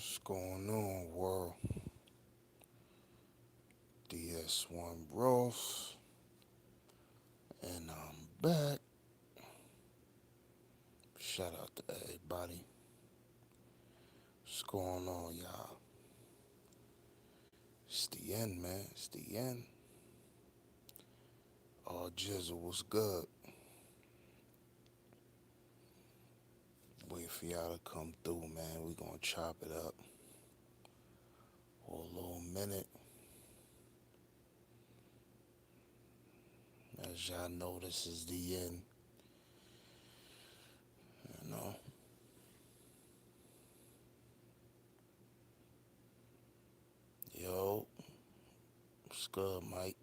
What's going on, world? DS1 Ross, and I'm back. Shout out to everybody. What's going on, y'all? It's the end, man. It's the end. All Jizzle was good. Wait for y'all to come through, man. We gonna chop it up for a little minute. As y'all know, this is the end. You know. Yo, what's good, Mike?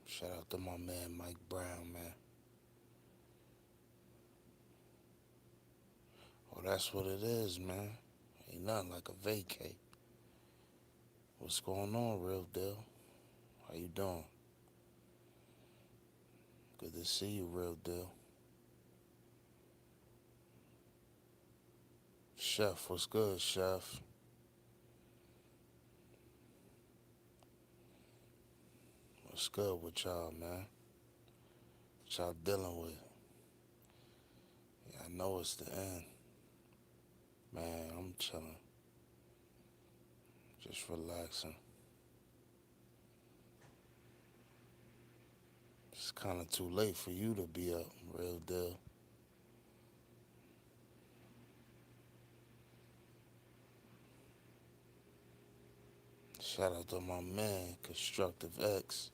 Shout out to my man, Mike Brown, man. Oh, that's what it is, man. Ain't nothing like a vacay. What's going on, real deal? How you doing? Good to see you, real deal. Chef, what's good, Chef? What's good with y'all, man? What y'all dealing with? Yeah, I know it's the end. Man, I'm chilling, just relaxing. It's kind of too late for you to be up, real deal. Shout out to my man, Constructive X.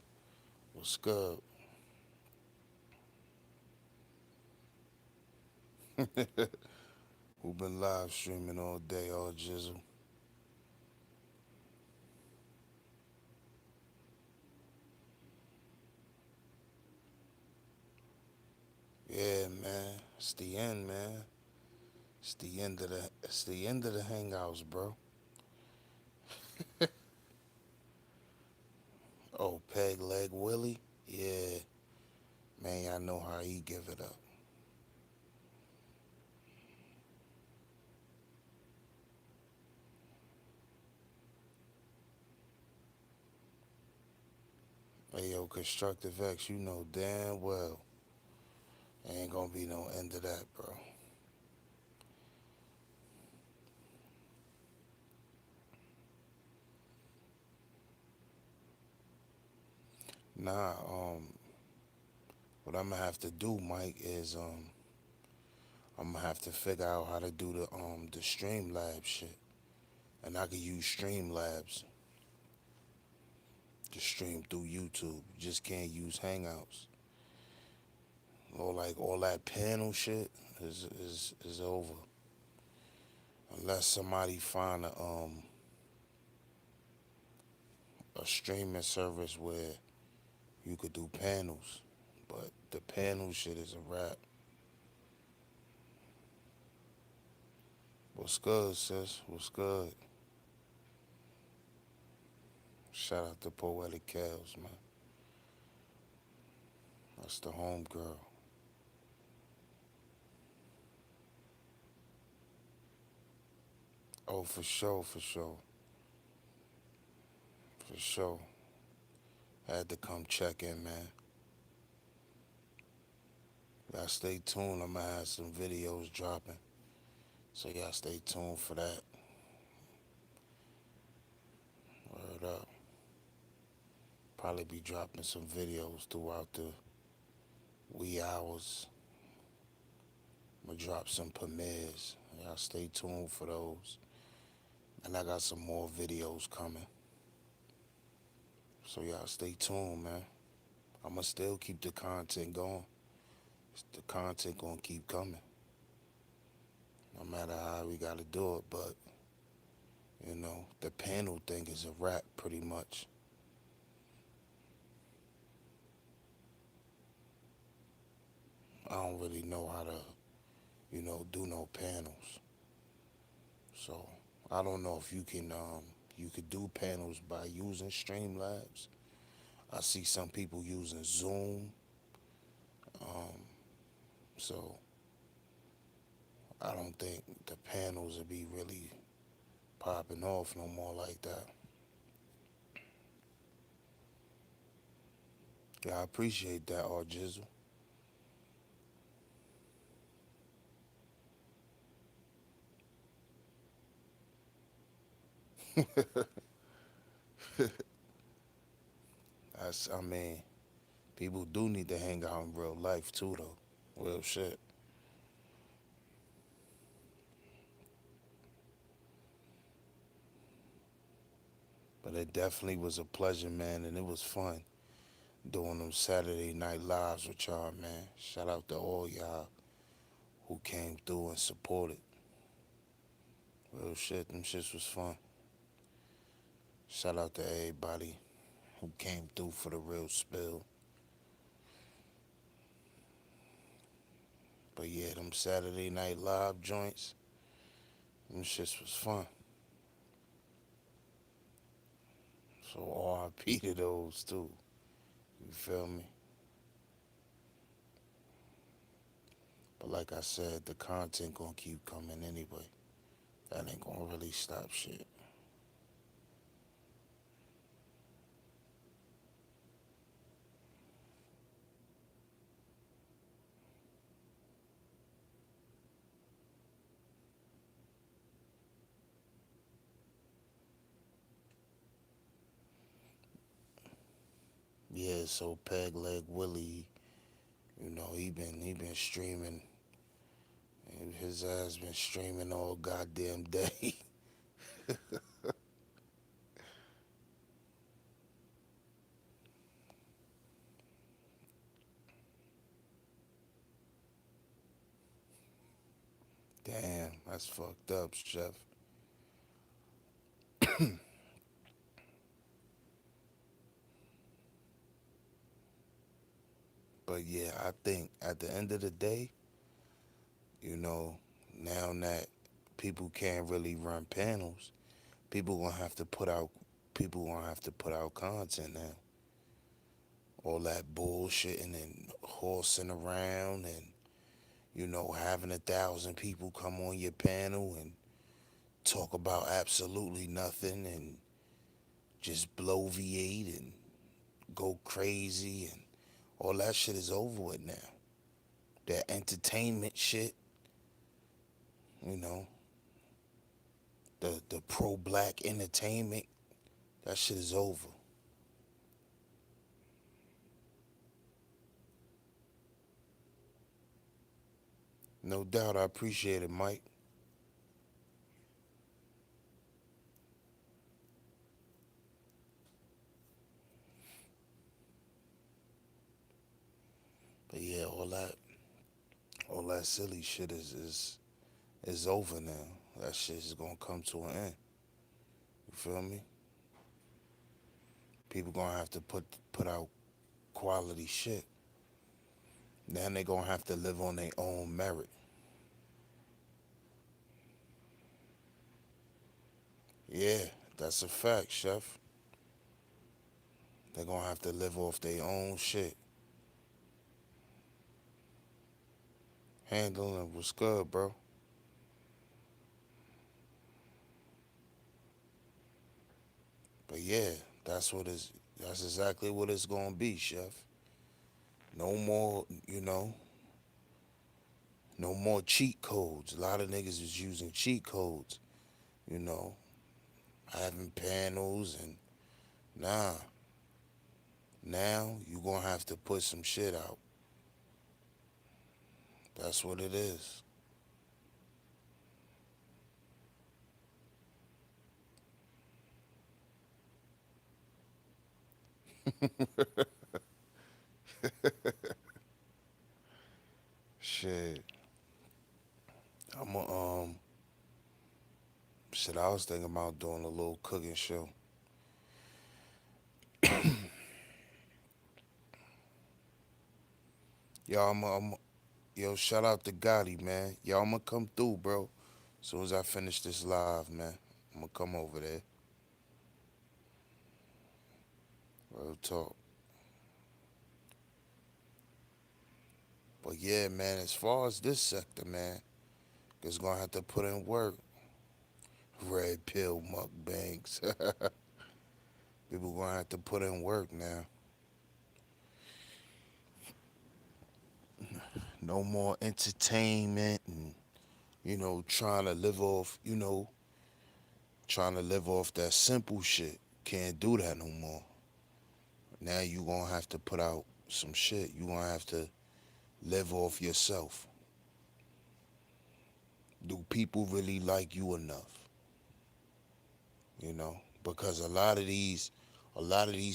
What's good? Who been live streaming all day, all jizzle? Yeah, man. It's the end, man. It's the end of the hangouts, bro. Oh, Peg Leg Willie? Yeah, man, I know how he give it up. Hey, yo, Constructive X, you know damn well ain't gonna be no end of that, bro. Nah, what I'm gonna have to do, Mike, is I'm gonna have to figure out how to do the Streamlabs shit, and I can use Streamlabs to stream through YouTube. You just can't use Hangouts. Or like all that panel shit is over unless somebody find a streaming service where you could do panels. But the panel shit is a wrap. What's good, sis? What's good? Shout out to Poetic Cows, man. That's the home girl. Oh, for sure, for sure, for sure. Had to come check in, man. Y'all stay tuned. I'm gonna have some videos dropping. So y'all stay tuned for that. Word up. Probably be dropping some videos throughout the wee hours. I'm gonna drop some premieres. Y'all stay tuned for those. And I got some more videos coming. So y'all stay tuned, man. I'ma still keep the content going. The content gonna keep coming. No matter how we gotta do it. But, the panel thing is a wrap pretty much. I don't really know how to, do no panels. So I don't know if you could do panels by using Streamlabs. I see some people using Zoom. Um, so I don't think the panels will be really popping off no more like that. Yeah, I appreciate that, Art Jizzle. I mean, people do need to hang out in real life too, though. Real shit. But it definitely was a pleasure, man, and it was fun doing them Saturday night lives with y'all, man. Shout out to all y'all who came through and supported. Real shit, them shits was fun. Shout out to everybody who came through for the real spill. But yeah, them Saturday night live joints, them shits was fun. So RIP to those too. You feel me? But like I said, the content gonna keep coming anyway. That ain't gonna really stop shit. Yeah, so Peg Leg Willie, he been streaming. His ass been streaming all goddamn day. Damn, that's fucked up, Chef. But yeah, I think at the end of the day, you know, now that people can't really run panels, people gonna have to put out people gonna have to put out content now. All that bullshitting and horsing around and having 1,000 people come on your panel and talk about absolutely nothing and just bloviate and go crazy and all that shit is over with now. That entertainment shit, you know, the pro black entertainment, that shit is over. No doubt, I appreciate it, Mike. But yeah, all that silly shit is over now. That shit is gonna come to an end. You feel me? People gonna have to put out quality shit. Then they gonna have to live on their own merit. Yeah, that's a fact, Chef. They gonna have to live off their own shit. Handling was good, bro. But yeah, that's what is that's exactly what it's gonna be, Chef. No more, no more cheat codes. A lot of niggas is using cheat codes, you know, having panels and nah. Now you gonna have to put some shit out. That's what it is. Shit. I'm a shit. I was thinking about doing a little cooking show. Yo, yo, shout out to Gotti, man. Yo, I'm gonna come through, bro. As soon as I finish this live, man, I'm gonna come over there. Real talk. But yeah, man, as far as this sector, man, It's gonna have to put in work. Red pill mukbangs. People gonna have to put in work now. No more entertainment and trying to live off, trying to live off that simple shit. Can't do that no more. Now you gonna have to put out some shit. You gonna have to live off yourself. Do people really like you enough? Because a lot of these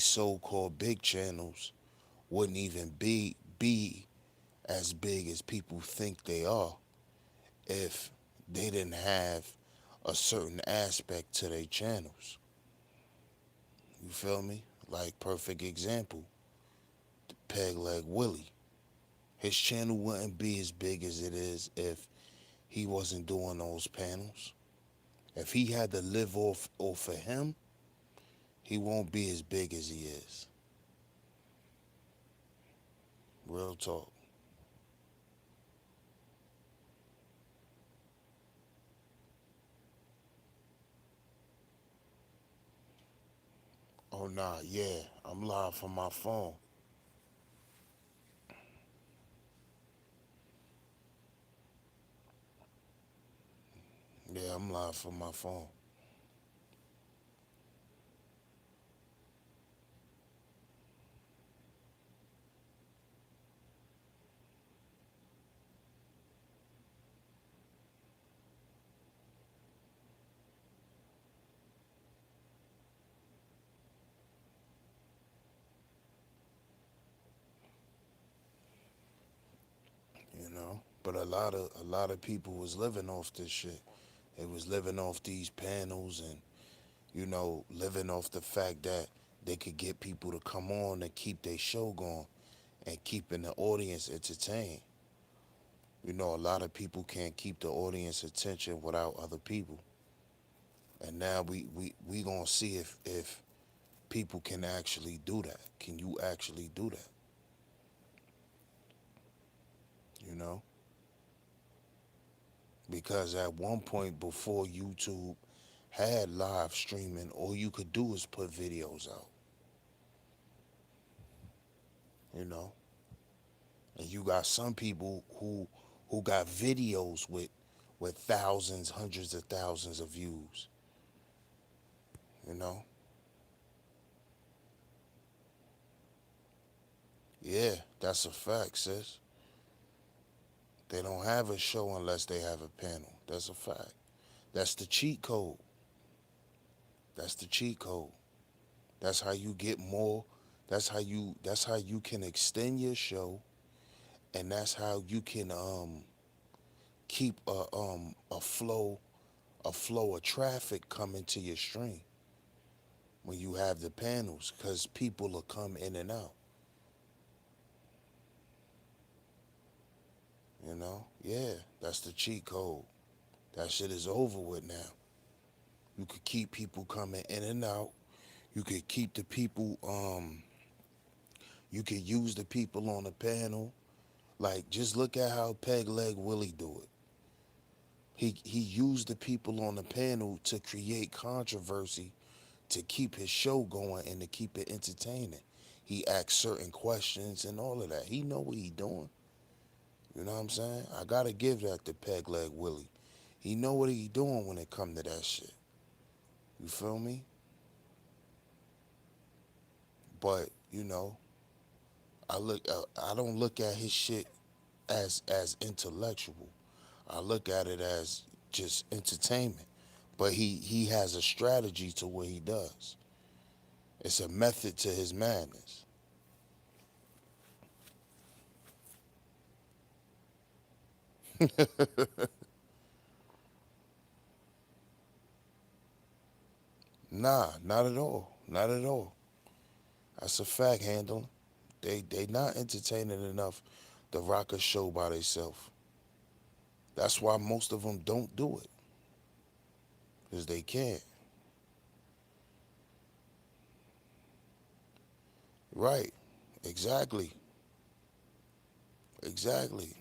so-called big channels wouldn't even be as big as people think they are if they didn't have a certain aspect to their channels. You feel me? Like perfect example, Peg Leg Willie. His channel wouldn't be as big as it is if he wasn't doing those panels. If he had to live off of him, he won't be as big as he is. Real talk. Oh nah, yeah, I'm live from my phone. Yeah, I'm live from my phone. But a lot of people was living off this shit. They was living off these panels and living off the fact that they could get people to come on and keep their show going and keeping the audience entertained. A lot of people can't keep the audience attention without other people. And now we gonna see if people can actually do that. Can you actually do that? You know? Because at one point before YouTube had live streaming, all you could do was put videos out, you know? And you got some people who got videos with thousands, hundreds of thousands of views, you know? Yeah, that's a fact, sis. They don't have a show unless they have a panel. That's a fact. That's the cheat code. That's the cheat code. That's how you get more. That's how you can extend your show, and that's how you can keep a flow of traffic coming to your stream when you have the panels, because people will come in and out. Yeah, that's the cheat code. That shit is over with now. You could keep people coming in and out. You could keep the people. You could use the people on the panel. Like, just look at how Peg Leg Willie do it. He used the people on the panel to create controversy, to keep his show going and to keep it entertaining. He asks certain questions and all of that. He know what he doing. You know what I'm saying? I gotta give that to Peg Leg Willie. He know what he doing when it come to that shit. You feel me? But I don't look at his shit as intellectual. I look at it as just entertainment. But he has a strategy to what he does. It's a method to his madness. Nah, not at all. Not at all. That's a fact, handling. They not entertaining enough to rock a show by themselves. That's why most of them don't do it, because they can't. Right. Exactly. Exactly.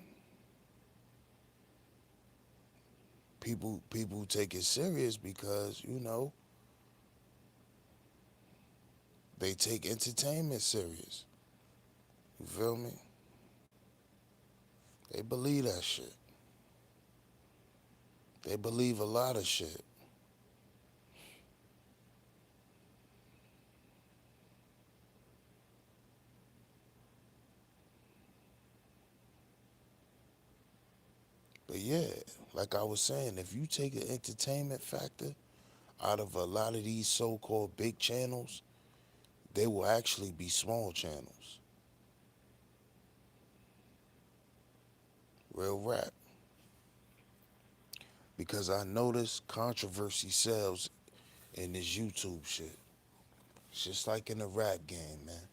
people take it serious because they take entertainment serious. You feel me? They believe that shit. They believe a lot of shit. But yeah, like I was saying, if you take an entertainment factor out of a lot of these so-called big channels, they will actually be small channels. Real rap. Because I notice controversy sells in this YouTube shit. It's just like in the rap game, man.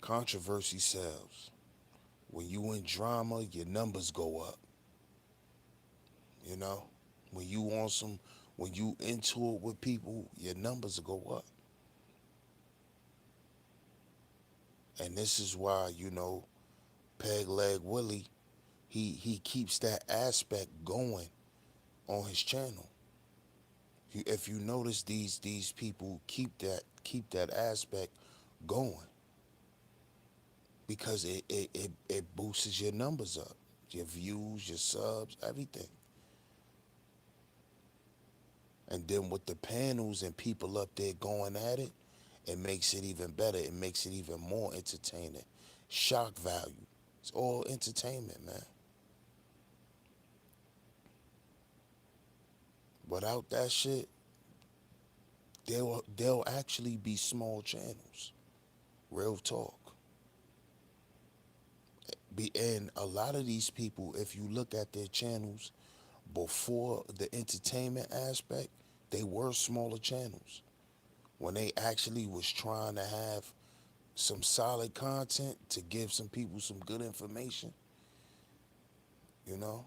Controversy sells. When you in drama, your numbers go up. You know? When you on some when you into it with people, your numbers go up. And this is why, Peg Leg Willie, he keeps that aspect going on his channel. If you notice, these people keep that aspect going because it boosts your numbers up, your views, your subs, everything. And then with the panels and people up there going at it, it makes it even better. It makes it even more entertaining. Shock value. It's all entertainment, man. Without that shit, they'll actually be small channels. Real talk. And a lot of these people, if you look at their channels before the entertainment aspect, they were smaller channels. When they actually was trying to have some solid content to give some people some good information, you know,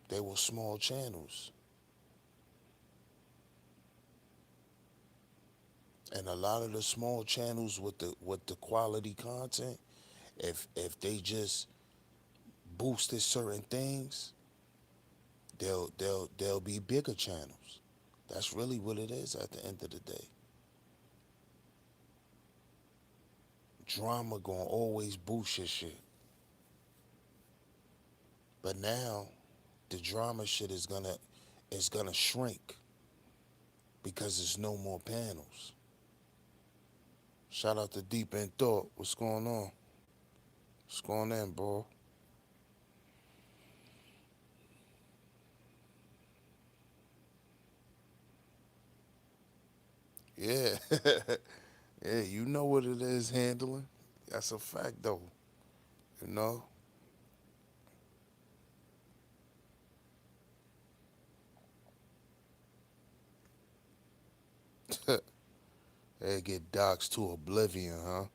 they were small channels. And a lot of the small channels with the quality content, if they just boosted certain things, they'll be bigger channels. That's really what it is at the end of the day. Drama gonna always boost your shit. But now the drama shit is gonna shrink because there's no more panels. Shout out to Deep in Thought. What's going on? What's going on, bro? Yeah. Yeah, you know what it is handling. That's a fact though. You know? They get doxxed to oblivion, huh?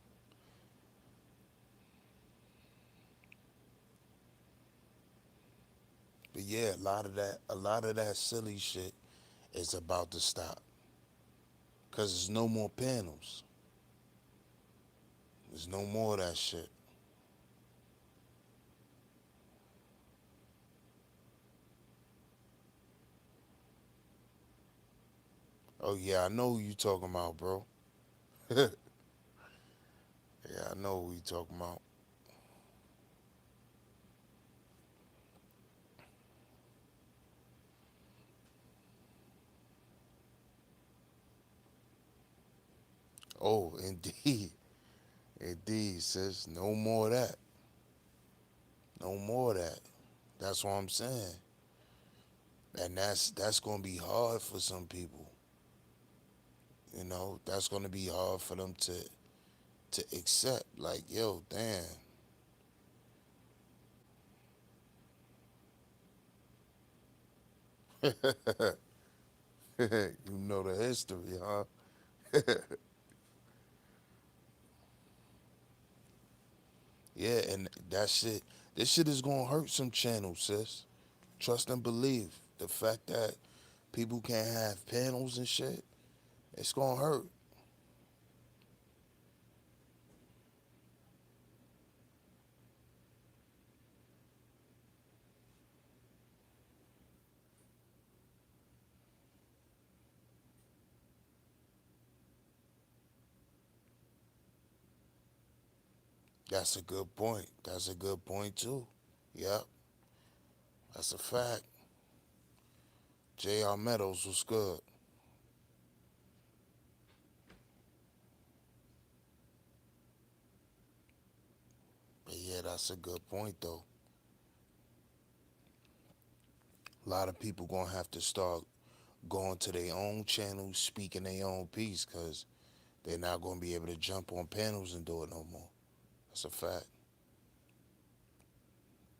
But yeah, a lot of that silly shit is about to stop. Cause there's no more panels. There's no more of that shit. Oh yeah, I know who you talking about, bro. Yeah, I know who you talking about. Oh, indeed. Indeed, sis. No more of that. No more of that. That's what I'm saying. And that's gonna be hard for some people. That's gonna be hard for them to accept. Like, yo, damn. You know the history, huh? Yeah, and that shit, this shit is gonna hurt some channels, sis. Trust and believe. The fact that people can't have panels and shit, it's gonna hurt. That's a good point. That's a good point too. Yep, that's a fact. J.R. Meadows was good. But yeah, that's a good point though. A lot of people gonna have to start going to their own channels, speaking their own piece, cause they're not gonna be able to jump on panels and do it no more. That's a fact.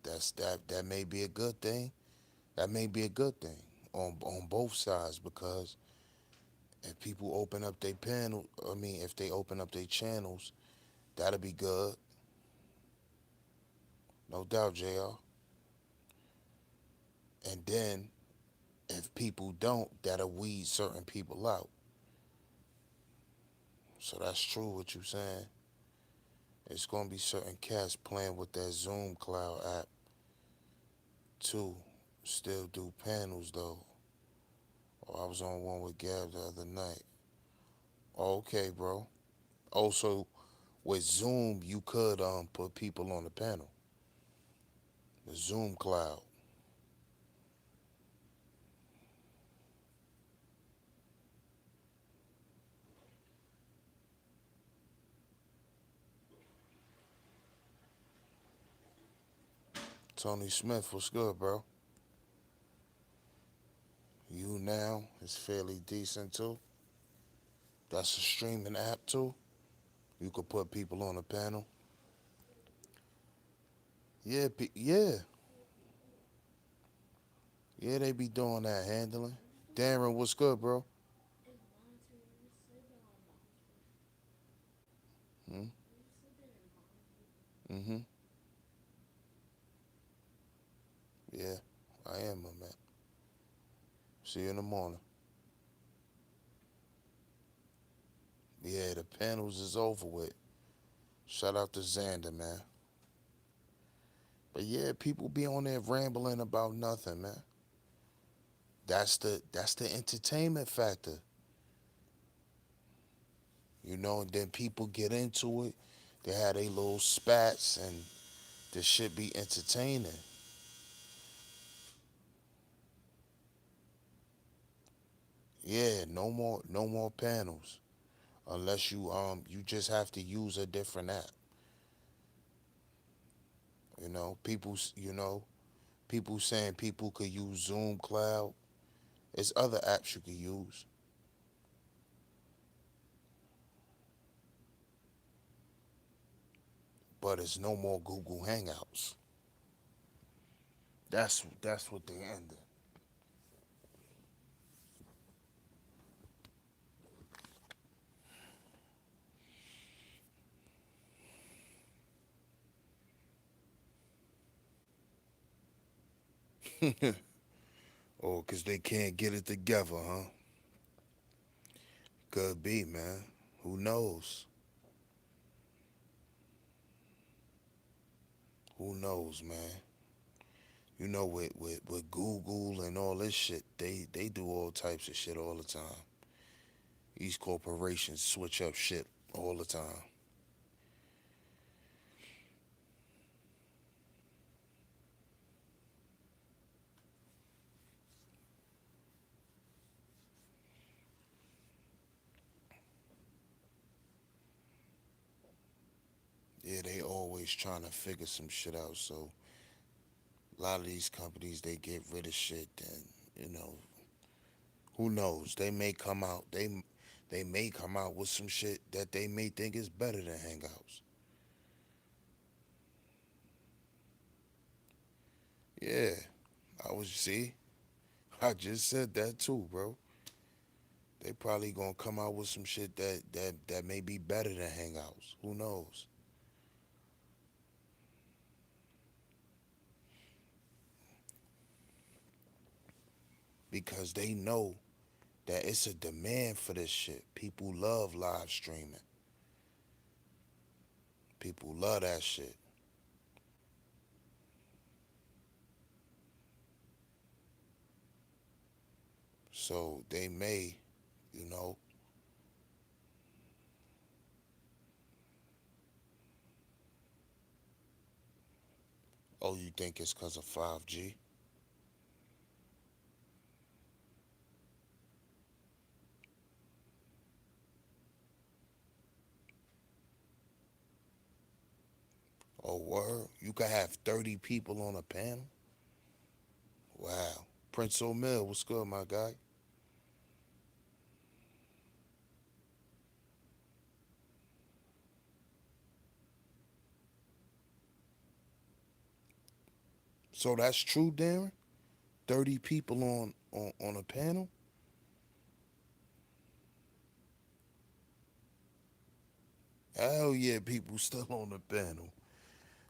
That may be a good thing. That may be a good thing on both sides because if people open up their panel, I mean, if they open up their channels, that'll be good. No doubt, Jr. And then if people don't, that'll weed certain people out. So that's true what you saying. It's gonna be certain cats playing with that Zoom Cloud app too. Still do panels though. Oh, I was on one with Gab the other night. Oh, okay, bro. Also, with Zoom, you could put people on the panel. The Zoom Cloud. Tony Smith, what's good, bro? You now is fairly decent too. That's a streaming app too. You could put people on the panel. Yeah, yeah, yeah. They be doing that handling. Darren, what's good, bro? Hmm? Mm-hmm. Yeah, I am, my man. See you in the morning. Yeah, the panels is over with. Shout out to Xander, man. But yeah, people be on there rambling about nothing, man. That's the entertainment factor, you know. And then people get into it. They have their little spats, and this shit be entertaining. Yeah, no more panels unless you just have to use a different app. You know, people saying people could use Zoom Cloud. There's other apps you could use, but it's no more Google Hangouts. That's what they ended. Oh, 'cause they can't get it together, huh? Could be, man. Who knows? Who knows, man? You know, with Google and all this shit, they do all types of shit all the time. These corporations switch up shit all the time. Yeah, they always trying to figure some shit out. So a lot of these companies they get rid of shit, and you know, who knows? They may come out with some shit that they may think is better than Hangouts. Yeah, I was see. I just said that too, bro. They probably gonna come out with some shit that may be better than Hangouts. Who knows? Because they know that it's a demand for this shit. People love live streaming. People love that shit. So they may, you know, Oh, you think it's because of 5G? Oh, word? You could have 30 people on a panel? Wow. Prince O'Mill, what's good, my guy? So that's true, Darren? 30 people on a panel? Hell yeah, people still on the panel.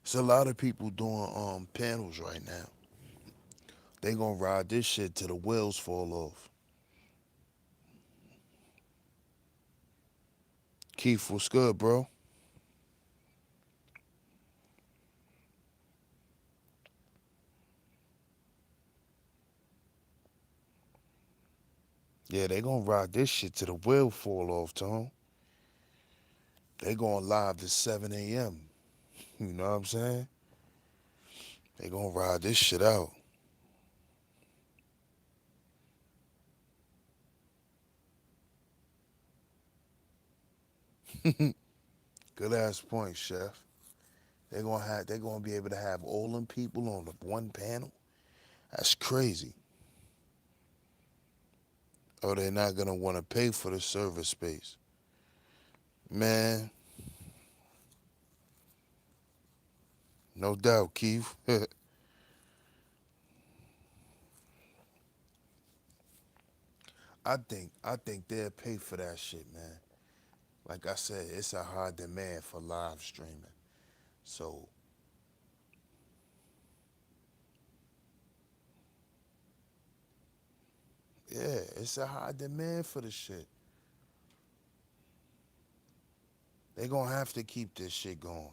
It's a lot of people doing panels right now. They gonna ride this shit till the wheels fall off. Keith, what's good, bro? Yeah, they gonna ride this shit till the wheel fall off, Tom. They going live to 7 a.m. You know what I'm saying? They gonna ride this shit out. Good ass point, chef. They gonna be able to have all them people on the one panel. That's crazy. Oh, they're not gonna want to pay for the server space, man. No doubt, Keith. I think they'll pay for that shit, man. Like I said, it's a high demand for live streaming. So yeah, it's a high demand for the shit. They gonna have to keep this shit going.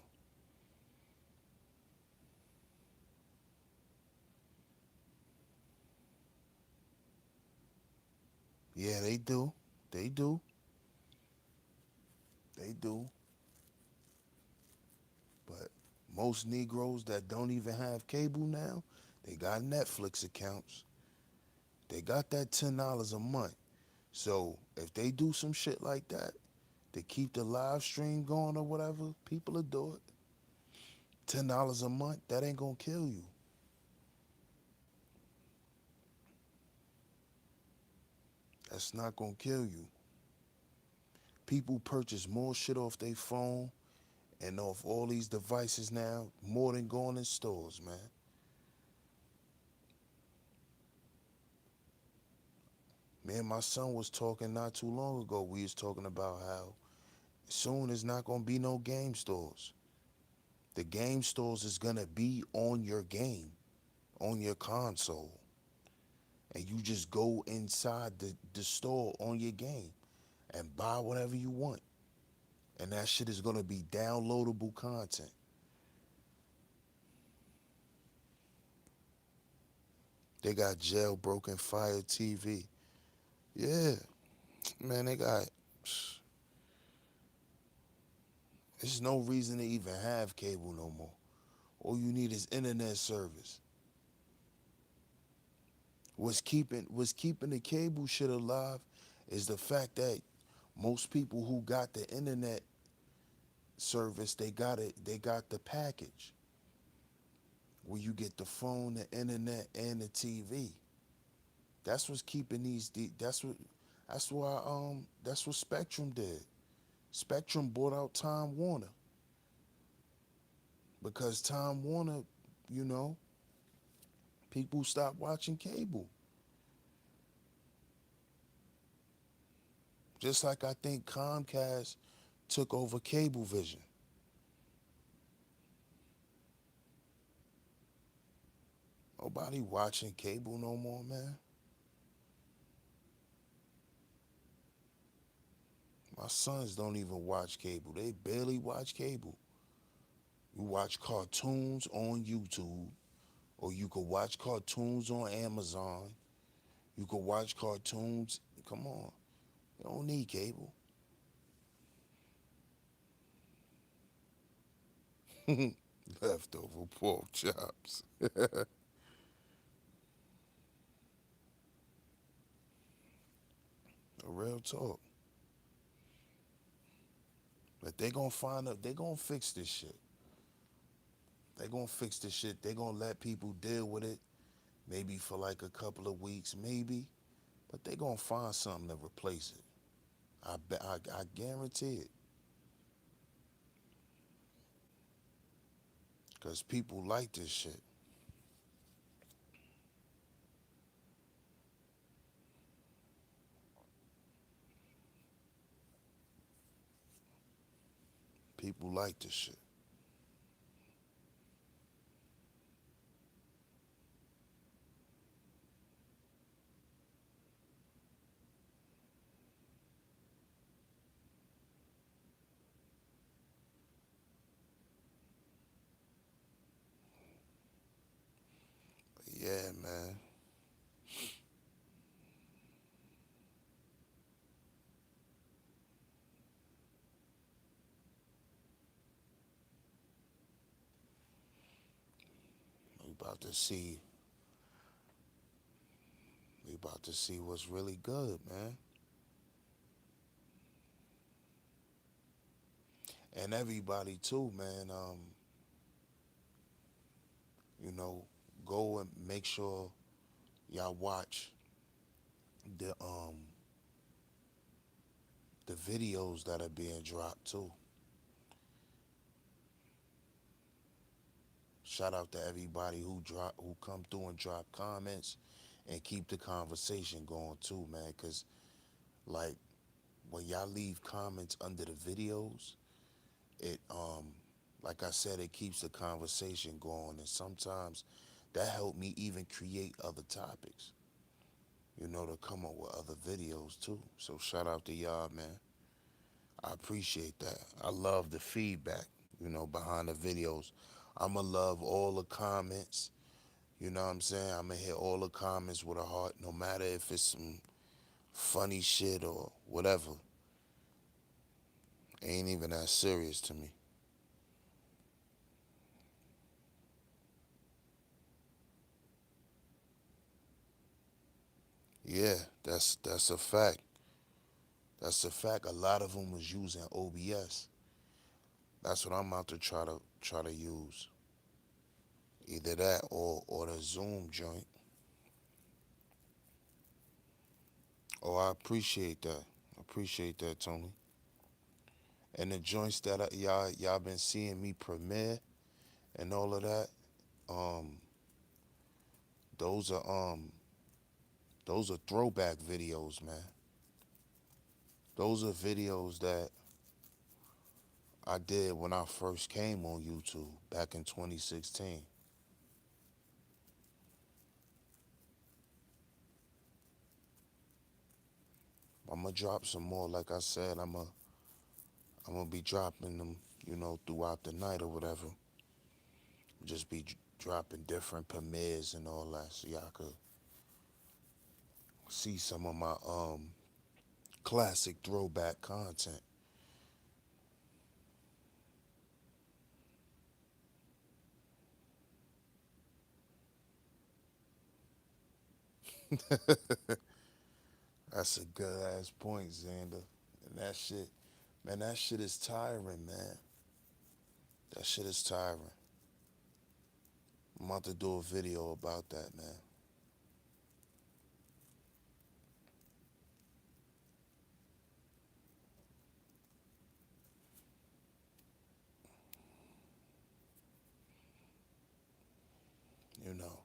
Yeah, they do. They do. They do. But most Negroes that don't even have cable now, they got Netflix accounts. They got that $10 a month. So if they do some shit like that to keep the live stream going or whatever, people will do it. $10 a month, that ain't gonna kill you. That's not gonna kill you. People purchase more shit off their phone and off all these devices now, more than going in stores, man. Me and my son was talking not too long ago. We was talking about how soon there's not gonna be no game stores. The game stores is gonna be on your game, on your console, and you just go inside the store on your game and buy whatever you want. And that shit is gonna be downloadable content. They got jailbroken Fire TV. Yeah, man, they got. There's no reason to even have cable no more. All you need is internet service. What's keeping the cable shit alive is the fact that most people who got the internet service, they got the package where you get the phone, the internet, and the TV. That's what's keeping that's what Spectrum did. Spectrum bought out Time Warner because Time Warner, you know, people stopped watching cable. Just like I think Comcast took over Cablevision. Nobody watching cable no more, man. My sons don't even watch cable. They barely watch cable. You watch cartoons on YouTube, or you could watch cartoons on Amazon. You could watch cartoons. Come on, you don't need cable. Leftover pork chops. A real talk. But they gonna find out. They gonna fix this shit. They gonna fix this shit. They gonna let people deal with it. Maybe for like a couple of weeks, maybe. But they gonna find something to replace it. I guarantee it. Cause people like this shit. People like this shit. But yeah, man. We about to see. We about to see what's really good, man. And everybody too, man. You know, go and make sure y'all watch the the videos that are being dropped too. Shout out to everybody who come through and drop comments and keep the conversation going too, man. Cause like when y'all leave comments under the videos, it like I said, it keeps the conversation going, and sometimes that helped me even create other topics. You know, to come up with other videos too. So shout out to y'all, man. I appreciate that. I love the feedback, behind the videos. I'ma love all the comments. You know what I'm saying? I'ma hit all the comments with a heart, no matter if it's some funny shit or whatever. Ain't even that serious to me. Yeah, that's a fact. That's a fact. A lot of them was using OBS. That's what I'm about to try to use. Either that or the Zoom joint. Oh, I appreciate that. I appreciate that, Tony. And the joints that y'all been seeing me premiere and all of that, um, those are throwback videos, man. Those are videos that I did when I first came on YouTube back in 2016. I'm gonna drop some more. Like I said, I'm gonna be dropping them, throughout the night or whatever. Just be dropping different premieres and all that, so y'all could see some of my classic throwback content. That's a good ass point, Xander. And that shit, man, that shit is tiring, man. That shit is tiring. I'm about to do a video about that, man. You know,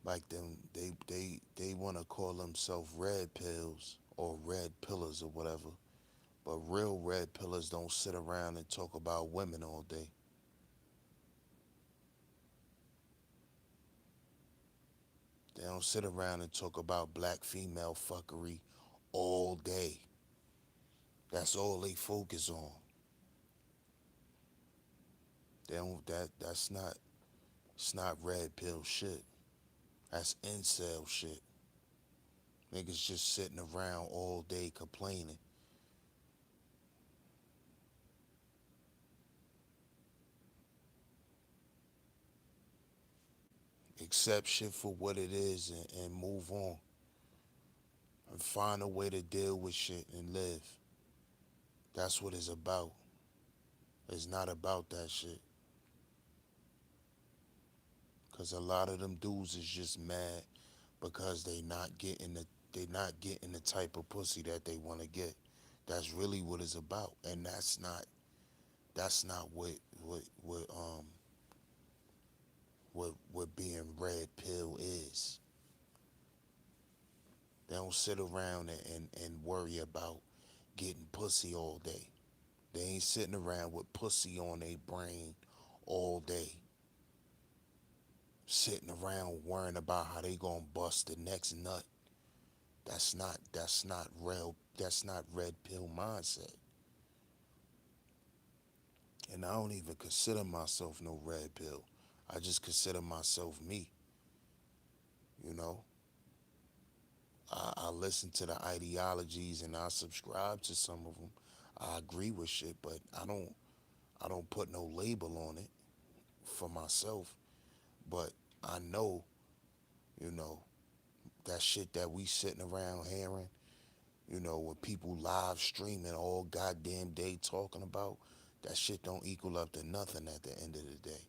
like them, they want to call themselves red pills or red pillars or whatever. But real red pillars don't sit around and talk about women all day. They don't sit around and talk about black female fuckery all day. That's all they focus on. They don't that's not it's not red pill shit. That's incel shit. Niggas just sitting around all day complaining. accept shit for what it is and move on and find a way to deal with shit and live. That's what it's about. It's not about that shit. Cause a lot of them dudes is just mad because they not getting the type of pussy that they want to get. That's really what it's about. And that's not what being red pill is. They don't sit around and worry about getting pussy all day. They ain't sitting around with pussy on their brain all day. Sitting around worrying about how they gonna bust the next nut. That's not red pill mindset. And I don't even consider myself no red pill. I just consider myself me. You know, I listen to the ideologies and I subscribe to some of them. I agree with shit, but I don't put no label on it for myself. But I know, you know, that shit that we sitting around hearing, when people live streaming all goddamn day talking about, that shit don't equal up to nothing at the end of the day.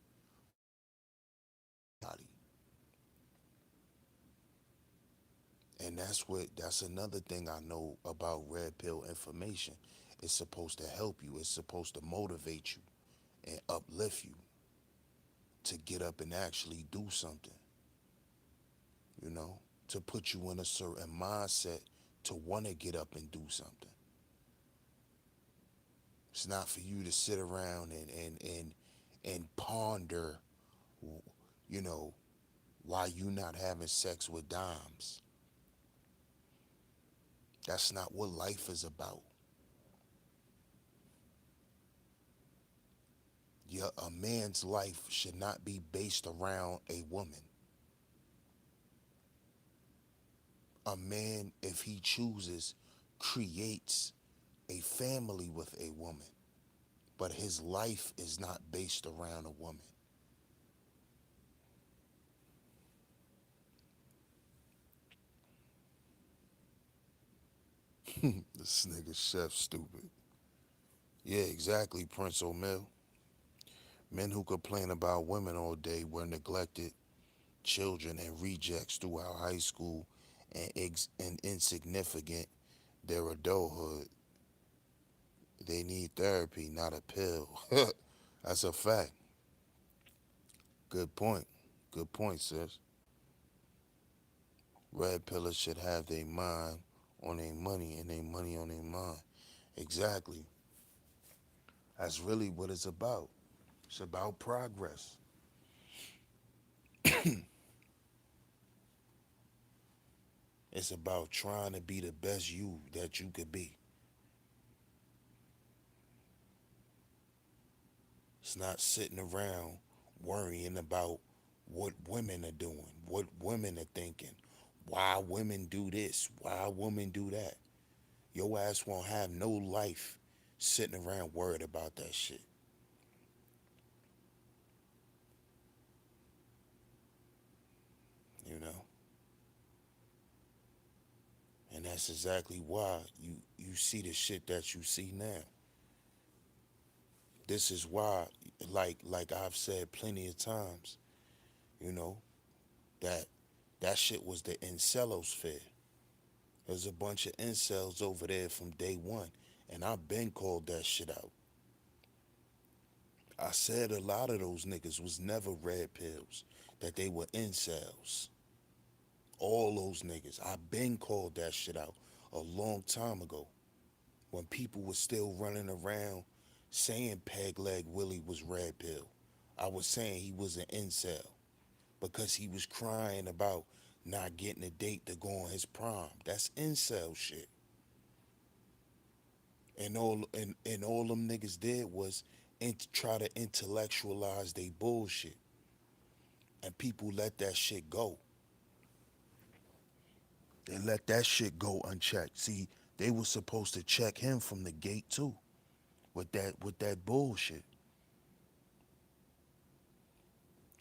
And that's another thing I know about red pill information. It's supposed to help you. It's supposed to motivate you and uplift you to get up and actually do something, you know, to put you in a certain mindset to want to get up and do something. It's not for you to sit around and ponder, you know, why you not having sex with dimes. That's not what life is about. A man's life should not be based around a woman. A man, if he chooses, creates a family with a woman, but his life is not based around a woman. This nigga chef stupid. Yeah, exactly, Prince O'Mill. Men who complain about women all day were neglected children and rejects throughout high school and insignificant their adulthood. They need therapy, not a pill. That's a fact. Good point. Good point, sis. Red pillars should have their mind on their money and their money on their mind. Exactly. That's really what it's about. It's about progress. It's about trying to be the best you that you could be. It's not sitting around worrying about what women are doing, what women are thinking, why women do this, why women do that. Your ass won't have no life sitting around worried about that shit, you know? And that's exactly why you see the shit that you see now. This is why, like I've said plenty of times, you know, that that shit was the incelosphere. There's a bunch of incels over there from day one, and I've been called that shit out. I said a lot of those niggas was never red pills, that they were incels. All those niggas. I've been called that shit out a long time ago when people were still running around saying Peg Leg Willie was red pill. I was saying he was an incel because he was crying about not getting a date to go on his prom. That's incel shit. And all them niggas did was try to intellectualize they bullshit, and people let that shit go. They let that shit go unchecked. See, they were supposed to check him from the gate too, with that bullshit.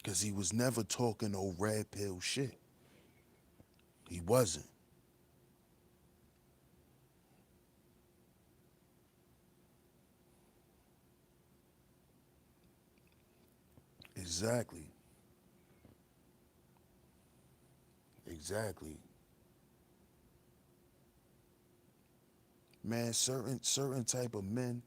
Because he was never talking no red pill shit. He wasn't. Exactly. Exactly. Man, certain type of men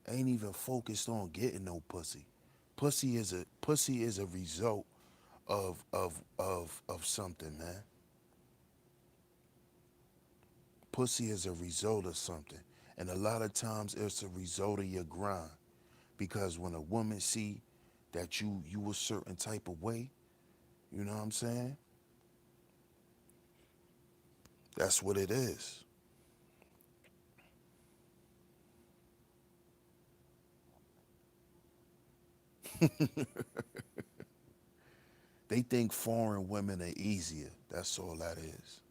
ain't even focused on getting no pussy. Pussy is a result of something, man. Pussy is a result of something. And a lot of times it's a result of your grind. Because when a woman see that you a certain type of way, you know what I'm saying? That's what it is. They think foreign women are easier. That's all that is.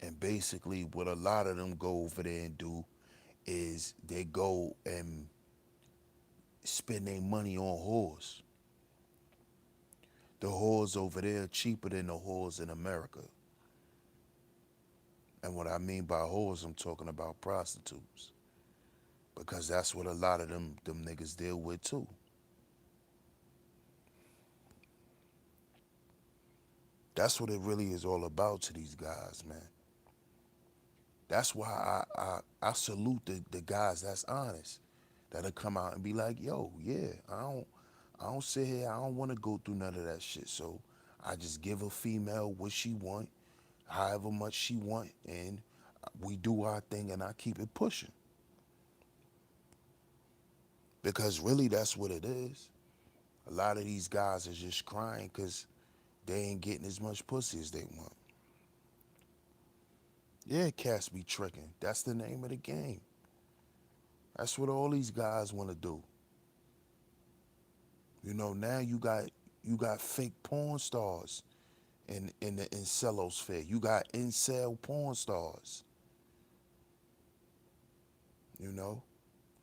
And basically what a lot of them go over there and do is they go and spend their money on whores. The whores over there are cheaper than the whores in America. And what I mean by whores, I'm talking about prostitutes. Because that's what a lot of them niggas deal with too. That's what it really is all about to these guys, man. That's why I salute the guys that's honest. That'll come out and be like, yo, yeah, I don't sit here, I don't wanna go through none of that shit. So I just give a female what she want, however much she want, and we do our thing and I keep it pushing. Because really that's what it is. A lot of these guys are just crying because they ain't getting as much pussy as they want. Yeah, cats be tricking. That's the name of the game. That's what all these guys want to do. You know, now you got fake porn stars in the incelosphere. You got incel porn stars. You know,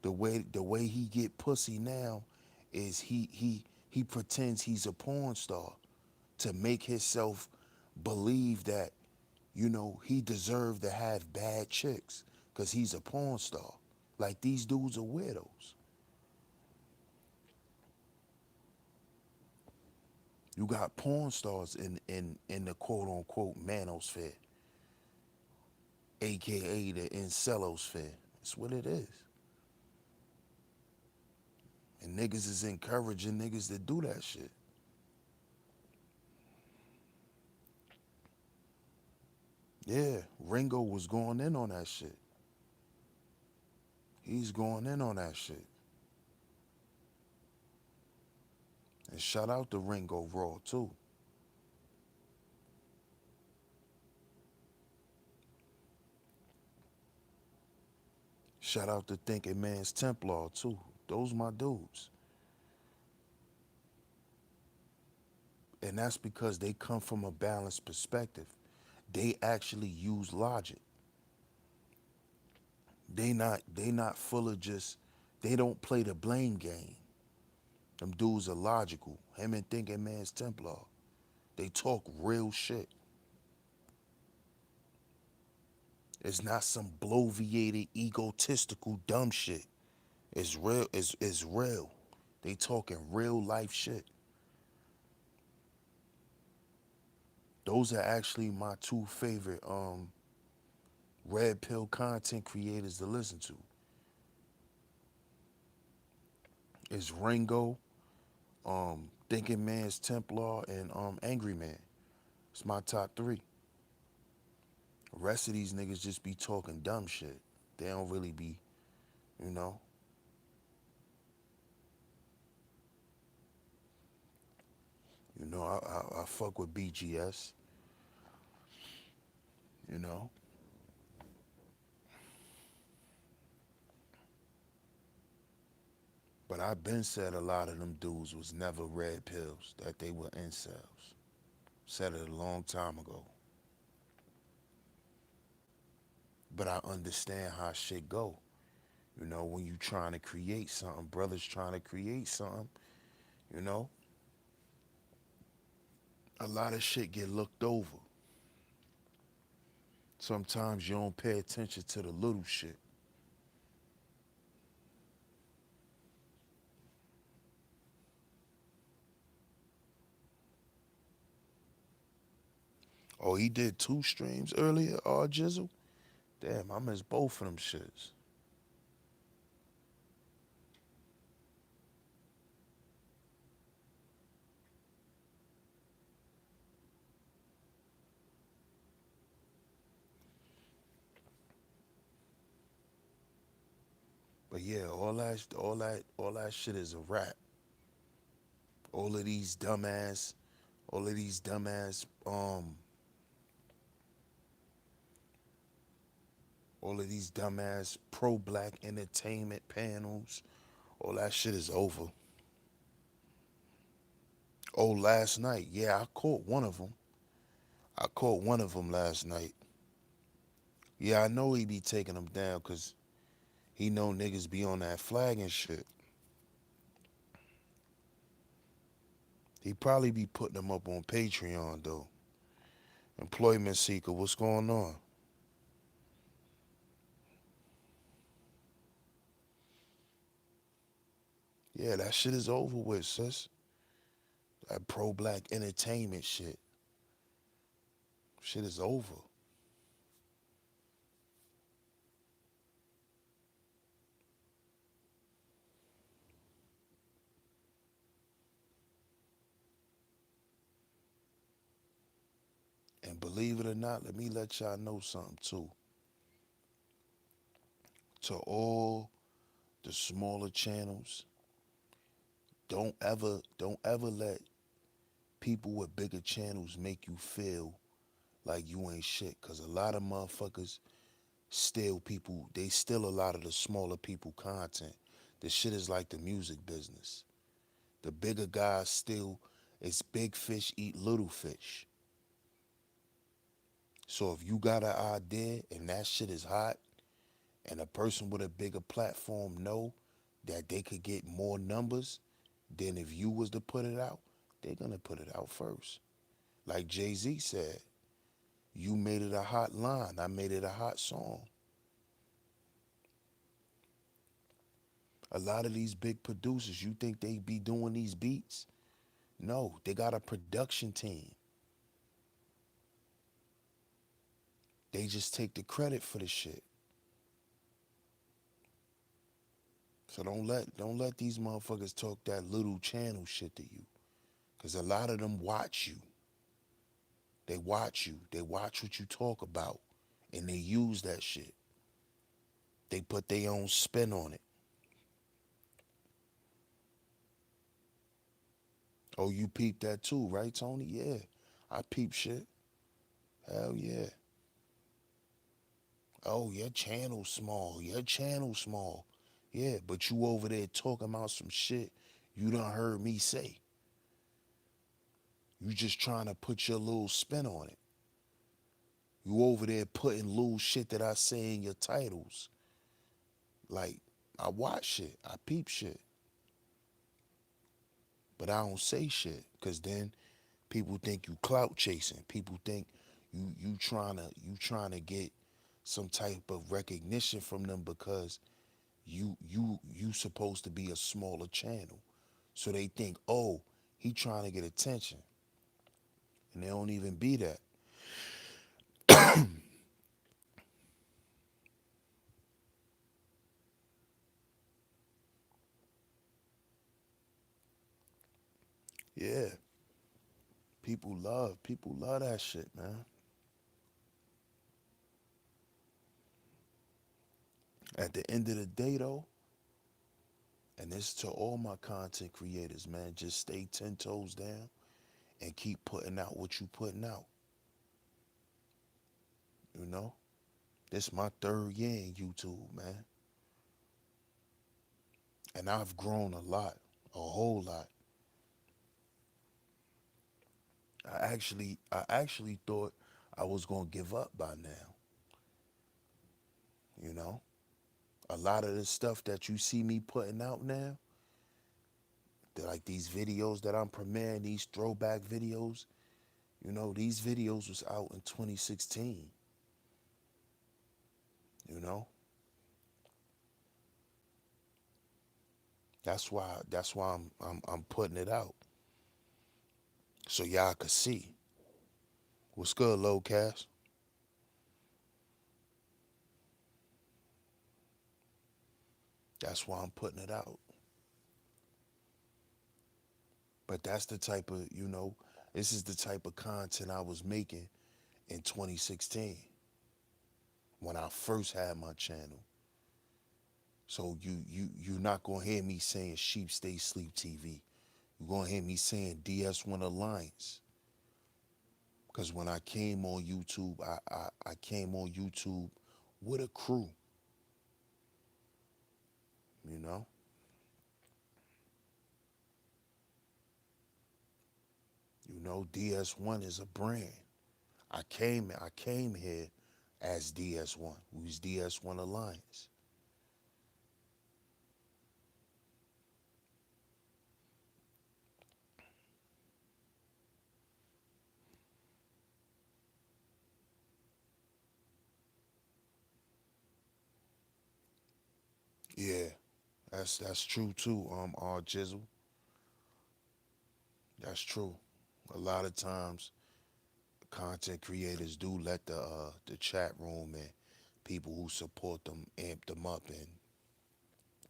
the way he get pussy now is he pretends he's a porn star to make himself believe that he deserved to have bad chicks because he's a porn star. Like these dudes are weirdos. You got porn stars in the quote unquote manosphere, aka the incelosphere. That's what it is. And niggas is encouraging niggas to do that shit. Yeah, Ringo was going in on that shit. He's going in on that shit. And shout out to Ringo Raw too. Shout out to Thinking Man's Templar too. Those my dudes. And that's because they come from a balanced perspective. They actually use logic. They not full of just they don't play the blame game. Them dudes are logical. Him and Thinking Man's Templar. They talk real shit. It's not some bloviated, egotistical, dumb shit. It's real. It's real. They talking real life shit. Those are actually my two favorite red pill content creators to listen to. It's Ringo, Thinking Man's Templar, and Angry Man. It's my top three. The rest of these niggas just be talking dumb shit. They don't really be, you know. I fuck with BGS, you know. But I've been said a lot of them dudes was never red pills, that they were incels. Said it a long time ago. But I understand how shit go. When you trying to create something, brothers trying to create something, You know, a lot of shit get looked over. Sometimes you don't pay attention to the little shit. Oh, he did 2 streams earlier, Jizzle? Damn, I missed both of them shits. But yeah, all that shit is a rap. All of these dumbass, all of these dumbass, all of these dumbass pro-black entertainment panels, all that shit is over. Oh, last night, yeah, I caught one of them. I caught one of them last night. Yeah, I know he be taking them down because he know niggas be on that flag and shit. He probably be putting them up on Patreon though. Employment seeker, what's going on? Yeah, that shit is over with, sis. That pro-black entertainment shit is over. And believe it or not, let me let y'all know something too. To all the smaller channels, don't ever let people with bigger channels make you feel like you ain't shit. Cause a lot of motherfuckers steal people, they steal a lot of the smaller people content. This shit is like the music business. The bigger guys still, it's big fish eat little fish. So if you got an idea and that shit is hot, and a person with a bigger platform know that they could get more numbers than if you was to put it out, they're gonna put it out first. Like Jay-Z said, you made it a hot line, I made it a hot song. A lot of these big producers, you think they be doing these beats? No, they got a production team. They just take the credit for the shit. So don't let these motherfuckers talk that little channel shit to you. Cause a lot of them watch you. They watch you. They watch what you talk about. And they use that shit. They put their own spin on it. Oh, you peep that too, right, Tony? Yeah. I peep shit. Hell yeah. Oh, your channel small. Your channel small. Yeah, but you over there talking about some shit you done heard me say. You just trying to put your little spin on it. You over there putting little shit that I say in your titles. Like, I watch shit. I peep shit. But I don't say shit. Cause then people think you clout chasing. People think you trying to get some type of recognition from them because you supposed to be a smaller channel. So they think, oh, he trying to get attention. And they don't even be that. Yeah. People love that shit, man. At the end of the day though, and this to all my content creators, man, just stay 10 toes down and keep putting out what you putting out. You know? This my 3rd year in YouTube, man. And I've grown a lot, a whole lot. I actually thought I was gonna give up by now, you know? A lot of the stuff that you see me putting out now, Like these videos that I'm premiering, these throwback videos, these videos was out in 2016, you know? That's why I'm putting it out so y'all could see. What's good, low cast? That's why I'm putting it out. But that's the type of, this is the type of content I was making in 2016 when I first had my channel. So you're not gonna hear me saying Sheep Stay Sleep TV. You're gonna hear me saying DS1 Alliance. Because when I came on YouTube, I came on YouTube with a crew, you know? DS1 is a brand. I came here as DS1. We was DS1 Alliance. Yeah, that's true too, R Jizzle. That's true. A lot of times content creators do let the chat room and people who support them amp them up and,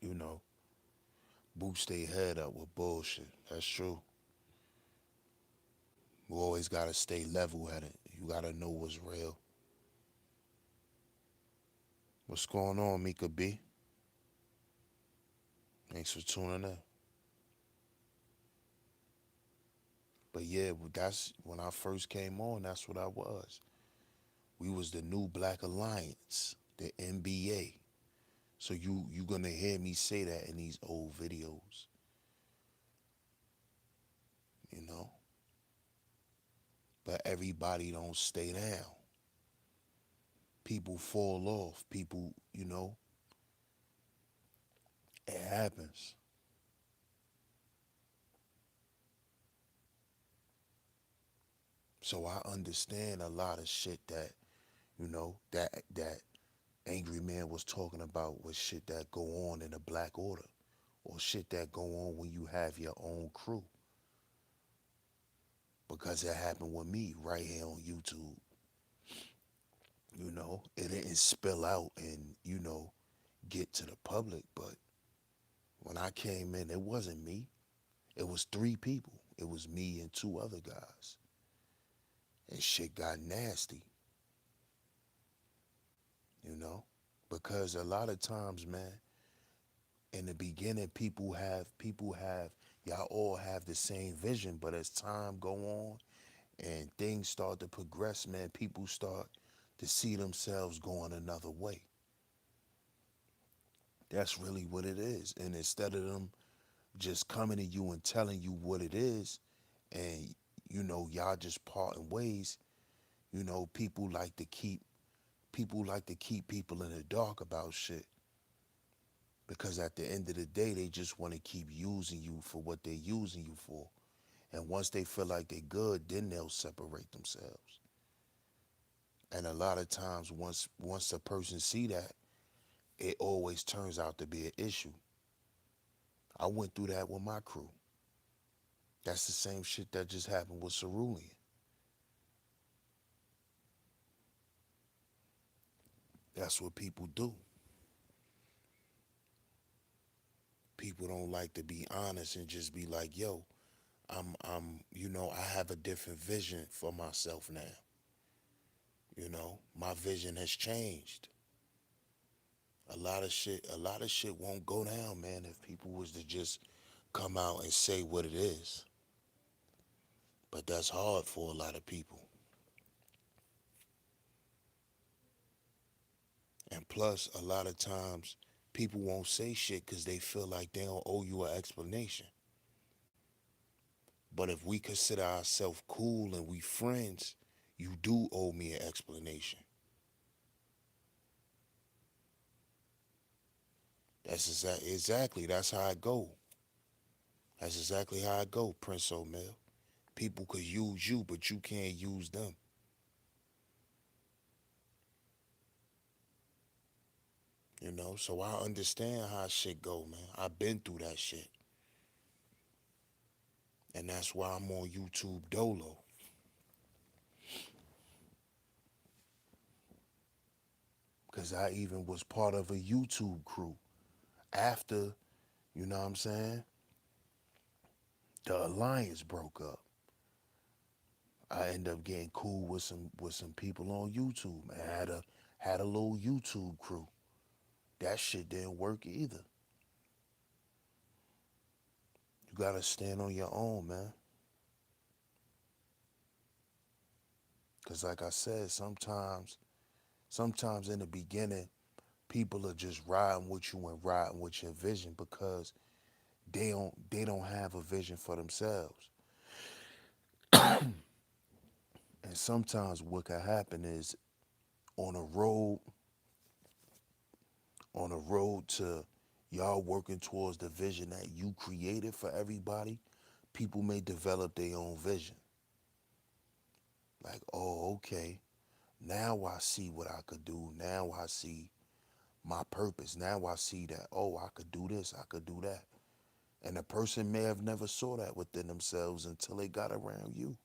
you know, boost their head up with bullshit. That's true. You always gotta stay level headed. You gotta know what's real. What's going on, Mika B? Thanks for tuning in. But yeah, that's when I first came on, that's what I was. We was the new Black Alliance, the NBA. So you gonna hear me say that in these old videos, you know? But everybody don't stay down. People fall off. People, it happens. So I understand a lot of shit that, that Angry Man was talking about was shit that go on in the Black Order or shit that go on when you have your own crew. Because it happened with me right here on YouTube. It didn't spill out and, get to the public. But when I came in, it wasn't me. It was three people. It was me and two other guys. And shit got nasty, you know? Because a lot of times, man, in the beginning, y'all all have the same vision, but as time go on and things start to progress, man, people start to see themselves going another way. That's really what it is. And instead of them just coming to you and telling you what it is, and y'all just parting ways, people like to keep people in the dark about shit because at the end of the day, they just want to keep using you for what they're using you for. And once they feel like they're good, then they'll separate themselves. And a lot of times, once a person see that, it always turns out to be an issue. I went through that with my crew. That's the same shit that just happened with Cerulean. That's what people do. People don't like to be honest and just be like, yo, I have a different vision for myself now. My vision has changed. A lot of shit won't go down, man, if people was to just come out and say what it is. But that's hard for a lot of people. And plus, a lot of times, people won't say shit because they feel like they don't owe you an explanation. But if we consider ourselves cool and we friends, you do owe me an explanation. That's exactly that's how I go. That's exactly how it go, Prince O'Mel. People could use you, but you can't use them. You know, so I understand how shit go, man. I've been through that shit. And that's why I'm on YouTube Dolo. Cause I even was part of a YouTube crew after, you know what I'm saying, the alliance broke up. I ended up getting cool with some people on YouTube. I had a little YouTube crew. That shit didn't work either. You gotta stand on your own, man. Cause like I said, sometimes in the beginning, people are just riding with you and riding with your vision because they don't have a vision for themselves. And sometimes what can happen is on a road, on a road to y'all working towards the vision that you created for everybody, people may develop their own vision. Like, oh, okay, now I see what I could do. Now I see my purpose. Now I see that, oh, I could do this, I could do that. And the person may have never saw that within themselves until they got around you.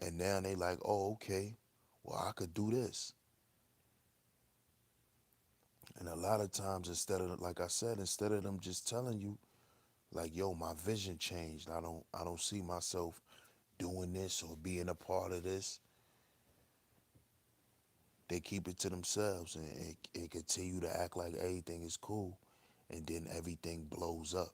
And now they like, oh, okay, well, I could do this. And a lot of times, instead of, like I said, instead of them just telling you, like, yo, my vision changed. I don't see myself doing this or being a part of this. They keep it to themselves and continue to act like everything is cool. And then everything blows up.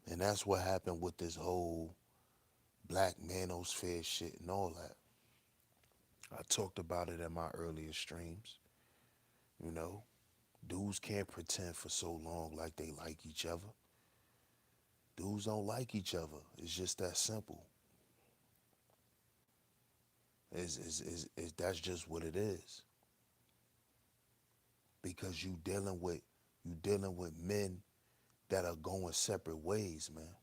And that's what happened with this whole black manosphere shit and all that. I talked about it in my earlier streams. You know, dudes can't pretend for so long like they like each other. Dudes don't like each other. It's just that simple. That's just what it is. Because you dealing with men that are going separate ways, man.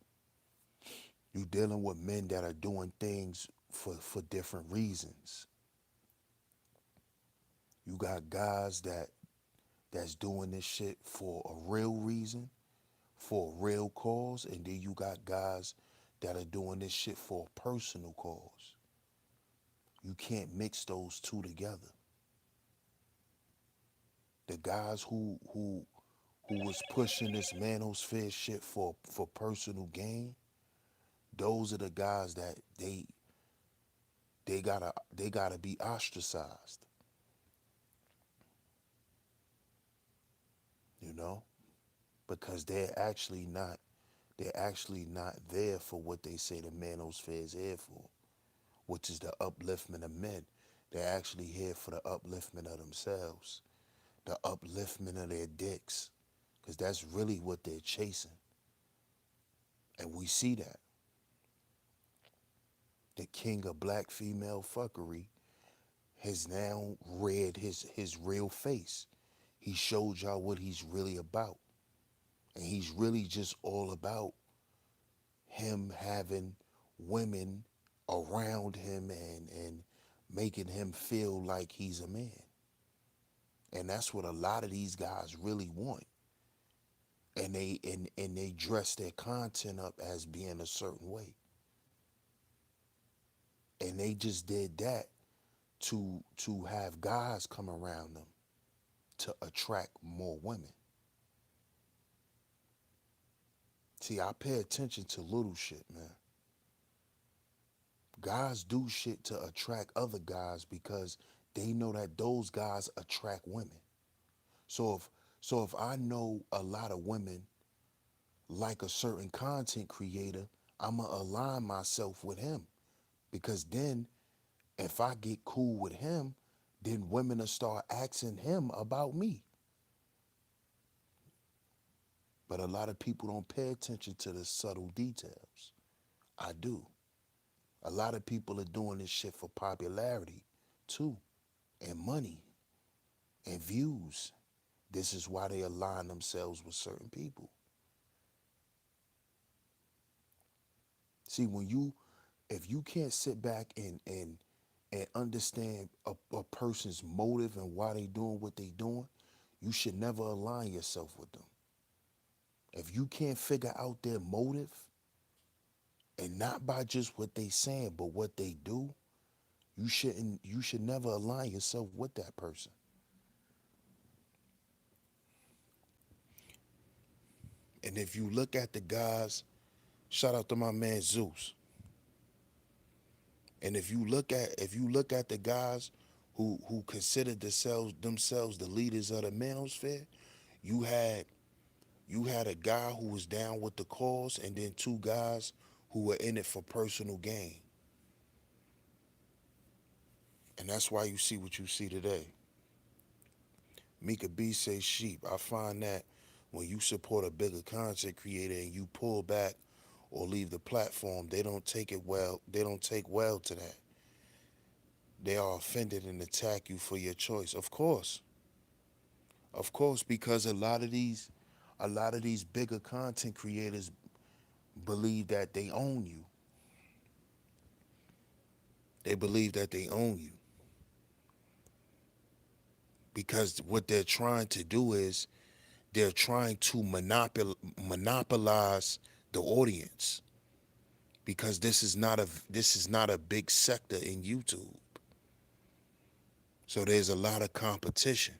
You dealing with men that are doing things for different reasons. You got guys that's doing this shit for a real reason, for a real cause, and then you got guys that are doing this shit for a personal cause. You can't mix those two together. The guys who was pushing this manosphere shit for personal gain, those are the guys that they gotta be ostracized, you know, because they're actually not there for what they say the manosphere is here for, which is the upliftment of men. They're actually here for the upliftment of themselves, the upliftment of their dicks, because that's really what they're chasing. And we see that. The king of black female fuckery has now read his real face. He showed y'all what he's really about. And he's really just all about him having women around him and making him feel like he's a man. And that's what a lot of these guys really want. And they dress their content up as being a certain way. And they just did that to have guys come around them to attract more women. See, I pay attention to little shit, man. Guys do shit to attract other guys because they know that those guys attract women. So if I know a lot of women like a certain content creator, I'ma align myself with him because then if I get cool with him, then women will start asking him about me. But a lot of people don't pay attention to the subtle details. I do. A lot of people are doing this shit for popularity too and money. and views. This is why they align themselves with certain people. See, when you if you can't sit back and understand a person's motive and why they doing what they doing, you should never align yourself with them. If you can't figure out their motive, and not by just what they saying, but what they do, you should never align yourself with that person. And if you look at the guys, shout out to my man Zeus. And if you look at the guys who considered themselves the leaders of the manosphere, you had you had a guy who was down with the cause, and then two guys who were in it for personal gain. And that's why you see what you see today. Mika B says sheep. I find that when you support a bigger content creator and you pull back or leave the platform, they don't take it well. They don't take well to that. They are offended and attack you for your choice. Of course, because a lot of these bigger content creators believe that they own you. They believe that they own you because what they're trying to do is they're trying to monopolize the audience because this is not a big sector in YouTube. So there's a lot of competition.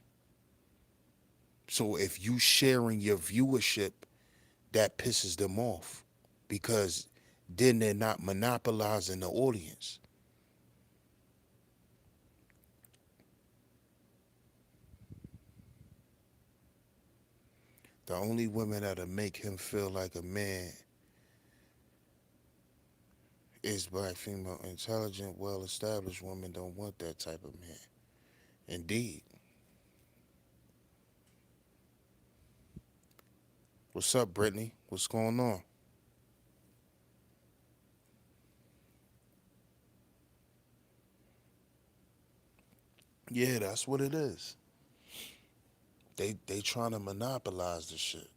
So if you sharing your viewership, that pisses them off because then they're not monopolizing the audience. The only women that'll make him feel like a man is black female, intelligent, well-established women don't want that type of man. Indeed. What's up, Brittany? What's going on? Yeah, that's what it is. They trying to monopolize the shit.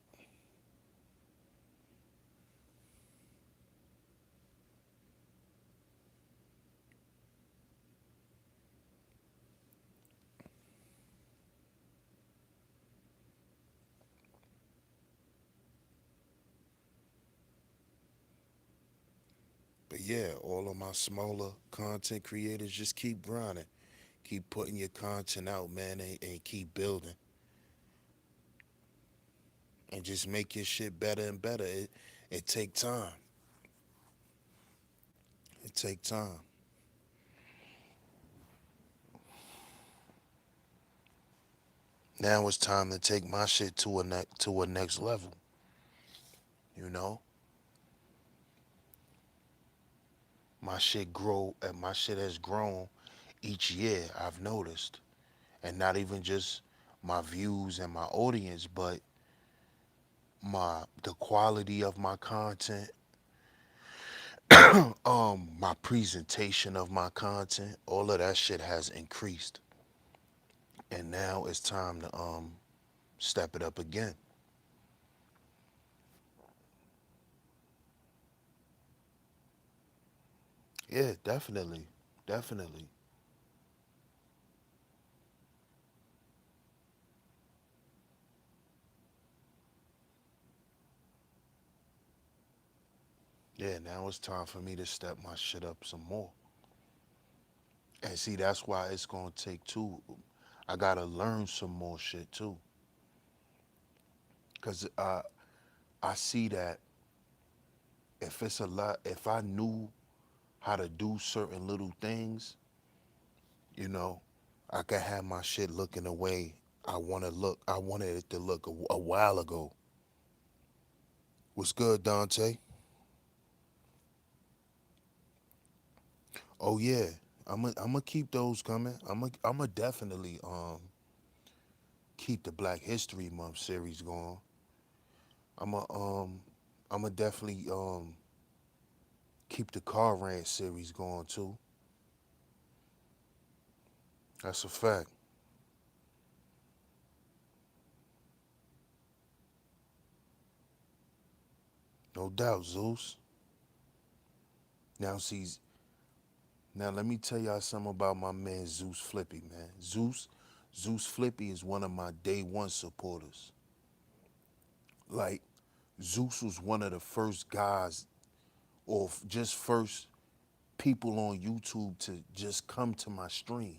But yeah, all of my smaller content creators just keep grinding. Keep putting your content out, man, and keep building. And just make your shit better and better. It take time. It take time. Now it's time to take my shit to a next level. You know, my shit has grown each year. I've noticed, and not even just my views and my audience, but the quality of my content, my presentation of my content, all of that shit has increased, and now it's time to step it up again. Yeah, definitely, definitely. Yeah, now it's time for me to step my shit up some more. And see, that's why it's gonna take two. I gotta learn some more shit too, cause I see that if I knew how to do certain little things, you know, I could have my shit looking the way I wanted it to look a while ago. What's good, Dante? Oh yeah, I'm gonna keep those coming. I'm gonna definitely keep the Black History Month series going. I'm gonna I'm gonna definitely keep the car rant series going too. That's a fact. No doubt, Zeus. Now, see, now let me tell y'all something about my man Zeus Flippy, man. Zeus Flippy is one of my day one supporters. Like, Zeus was one of the first guys, or just first people on YouTube to just come to my stream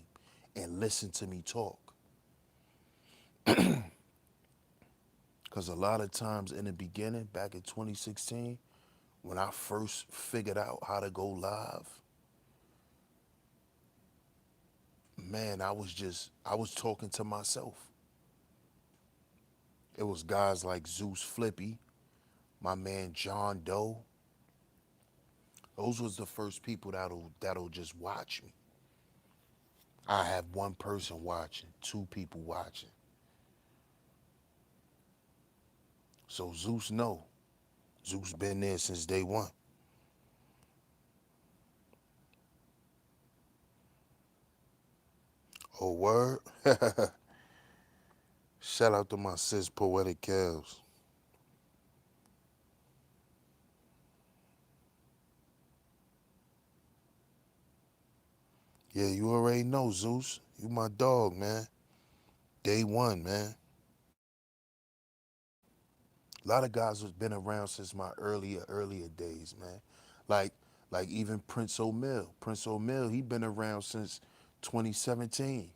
and listen to me talk. Because a lot of times in the beginning, back in 2016, when I first figured out how to go live, man, I was talking to myself. It was guys like Zeus Flippy, my man John Doe. Those was the first people that'll just watch me. I have one person watching, two people watching. So Zeus know. Zeus been there since day one. Oh word? Shout out to my sis Poetic Calves. Yeah, you already know, Zeus. You my dog, man. Day one, man. A lot of guys has been around since my earlier days, man. Like like even Prince O'Mill. Prince O'Mill, he been around since 2017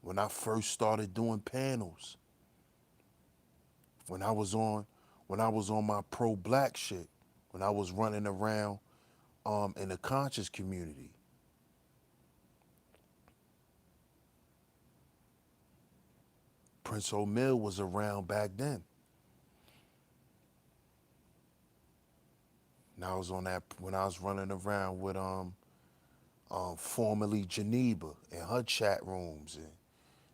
when I first started doing panels. When I was on when I was on my pro black shit. When I was running around in the conscious community. Prince O'Mill was around back then. And I was on that when I was running around with formerly Geneva and her chat rooms and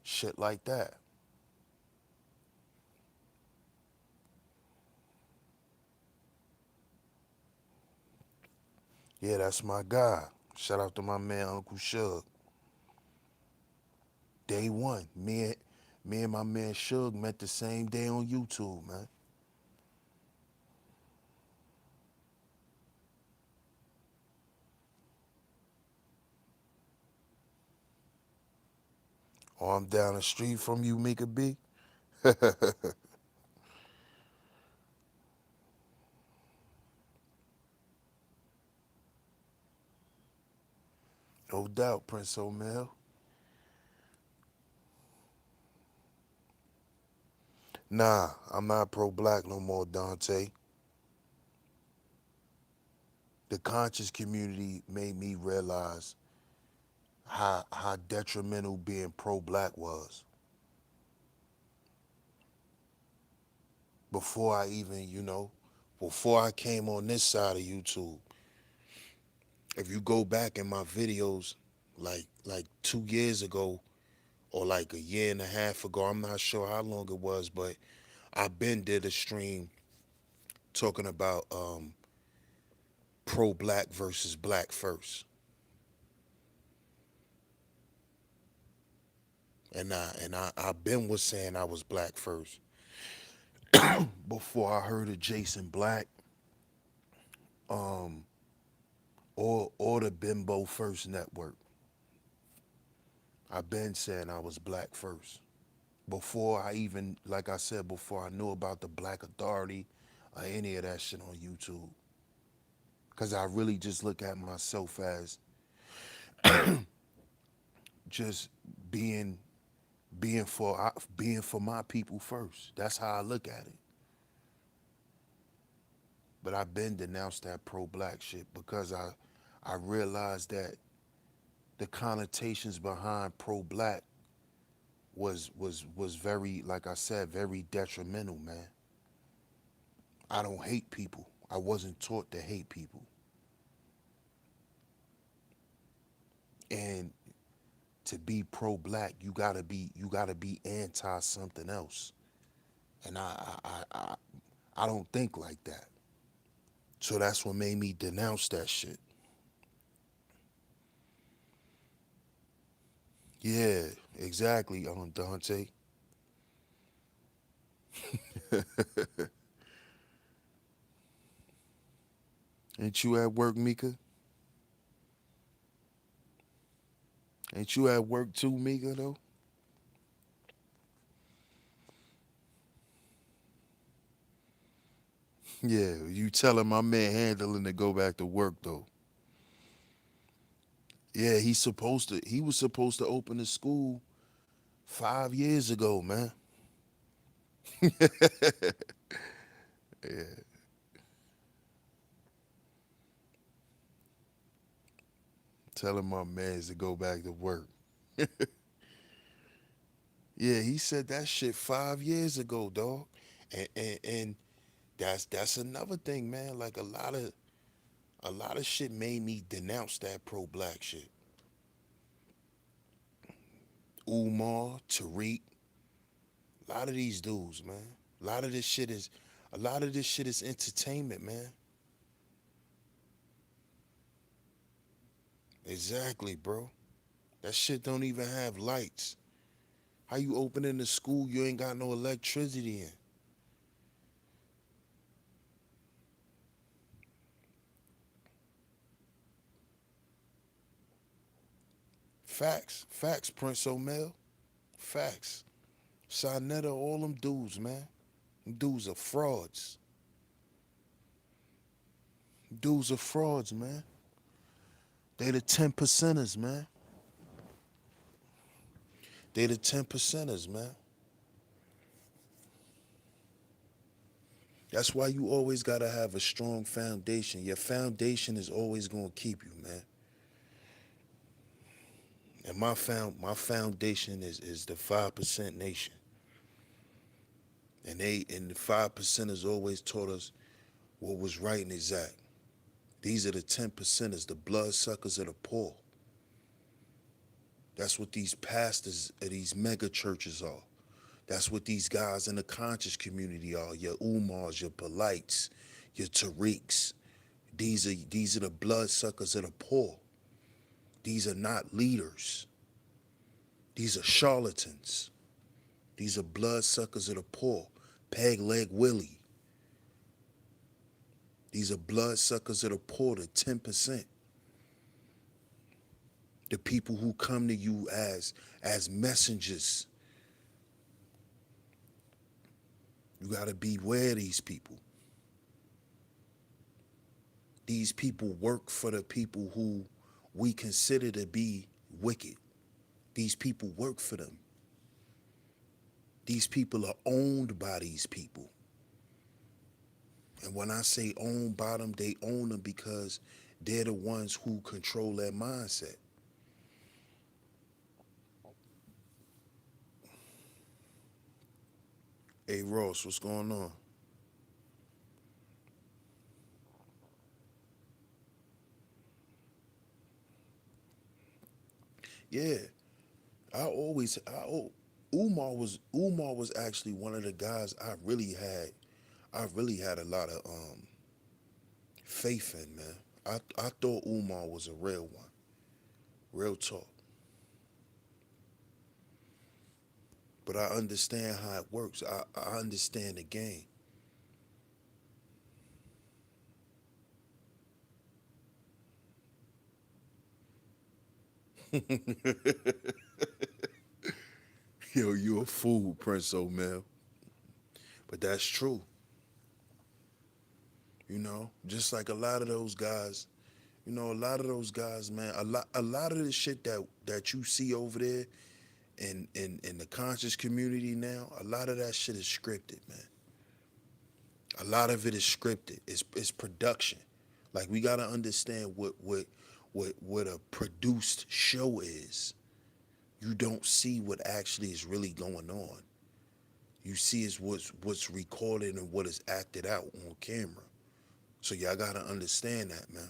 shit like that. Yeah, that's my guy. Shout out to my man Uncle Shug. Day one, me and my man Shug met the same day on YouTube, man. Oh, I'm down the street from you, Mika B. No doubt, Prince O'Mill. Nah, I'm not pro-black no more, Dante. The conscious community made me realize how detrimental being pro-black was. Before I even, before I came on this side of YouTube, if you go back in my videos, like 2 years ago or like a year and a half ago, I'm not sure how long it was, but I been did a stream talking about pro-black versus black first, and I been was saying I was black first before I heard of Jason Black, um, or the Bimbo First Network. I been saying I was black first. Before I even, like I said, before I knew about the Black Authority or any of that shit on YouTube. Because I really just look at myself as just being being for my people first. That's how I look at it. But I've been denounced that pro-black shit because I realized that the connotations behind pro-black was very, like I said, very detrimental, man. I don't hate people. I wasn't taught to hate people. And to be pro-black, you gotta be anti something else. And I don't think like that. So that's what made me denounce that shit. Yeah, exactly, Dante. Ain't you at work, Mika? Ain't you at work too, Mika, though? Yeah, you telling my man handling to go back to work though. Yeah, he was supposed to open the school 5 years ago, man. Yeah, telling my mans to go back to work. Yeah, he said that shit 5 years ago, dog. And that's another thing, man. Like a lot of shit made me denounce that pro black shit. Umar, Tariq, a lot of these dudes, man. A lot of this shit is a lot of this shit is entertainment, man. Exactly, bro. That shit don't even have lights. How you opening the school you ain't got no electricity in? Facts. Facts, Prince O'Mel. Facts. Sonetta, all them dudes, man. Them dudes are frauds. Dudes are frauds, man. They the 10%ers, man. They the 10%ers, man. That's why you always gotta have a strong foundation. Your foundation is always gonna keep you, man. And my foundation is the 5% nation. And the 5%ers always taught us what was right and exact. These are the 10%ers, the bloodsuckers of the poor. That's what these pastors of these mega churches are. That's what these guys in the conscious community are. Your Umars, your Polites, your Tariqs. These are the bloodsuckers of the poor. These are not leaders. These are charlatans. These are bloodsuckers of the poor. Peg Leg Willie. These are bloodsuckers of the poor, the 10%. The people who come to you as messengers. You gotta beware these people. These people work for the people who we consider to be wicked. These people work for them. These people are owned by these people. And when I say owned by them, they own them because they're the ones who control their mindset. Hey Ross, what's going on? Yeah, Umar was actually one of the guys I really had a lot of faith in, man. I thought Umar was a real one. Real talk. But I understand how it works. I understand the game. Yo, you a fool, Prince O'Mel. But that's true. Just like a lot of those guys, man, a lot of the shit that you see over there in the conscious community now, a lot of that shit is scripted, man. A lot of it is scripted. It's production. Like we gotta understand what a produced show is. You don't see what actually is really going on. You see is what's recorded and what is acted out on camera. So y'all gotta understand that, man.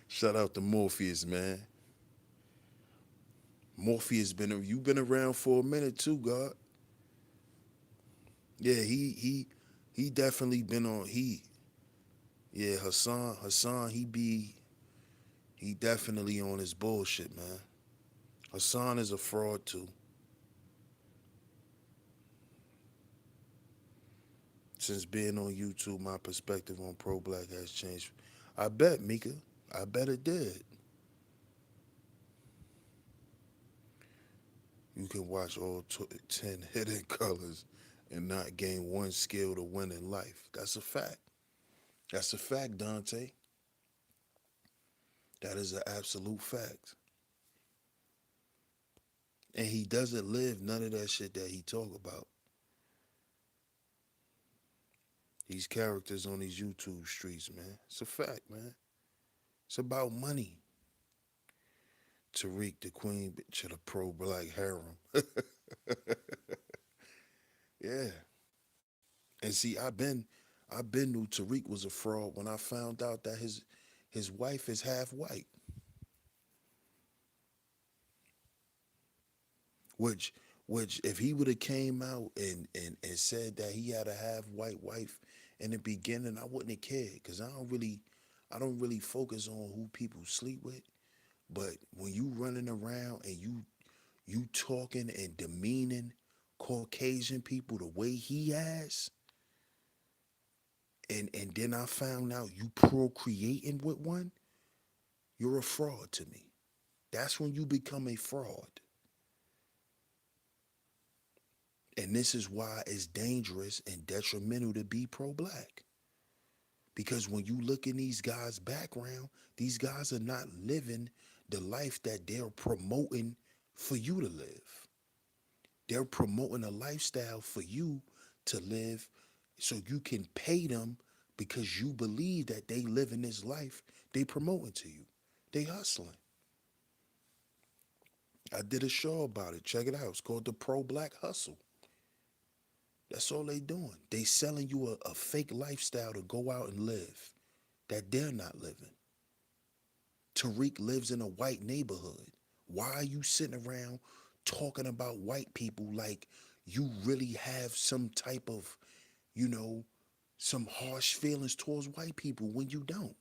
Shout out to Morpheus, man. Morpheus been around for a minute too, God. Yeah, he definitely been on yeah, Hassan he definitely on his bullshit, man. Hassan is a fraud too. Since being on YouTube, my perspective on pro black has changed. I bet, Mika. I bet it did. You can watch all 10 hidden colors and not gain one skill to win in life. That's a fact. That's a fact, Dante. That is an absolute fact. And he doesn't live none of that shit that he talk about. These characters on these YouTube streets, man. It's a fact, man. It's about money. Tariq, the queen bitch of the pro black harem. Yeah. And see, I've been knew Tariq was a fraud when I found out that his wife is half white. Which which if he would have came out and said that he had a half white wife in the beginning, I wouldn't have cared. Cause I don't really focus on who people sleep with. But when you running around and you talking and demeaning Caucasian people the way he has, and then I found out you procreating with one, you're a fraud to me. That's when you become a fraud. And this is why it's dangerous and detrimental to be pro black. Because when you look in these guys' background, these guys are not living the life that they're promoting for you to live. They're promoting a lifestyle for you to live so you can pay them because you believe that they live in this life they promoting to you. They hustling. I did a show about it. Check it out. It's called the Pro Black Hustle. That's all they doing. They selling you a fake lifestyle to go out and live that they're not living. Tariq lives in a white neighborhood. Why are you sitting around talking about white people like you really have some type of, you know, some harsh feelings towards white people when you don't?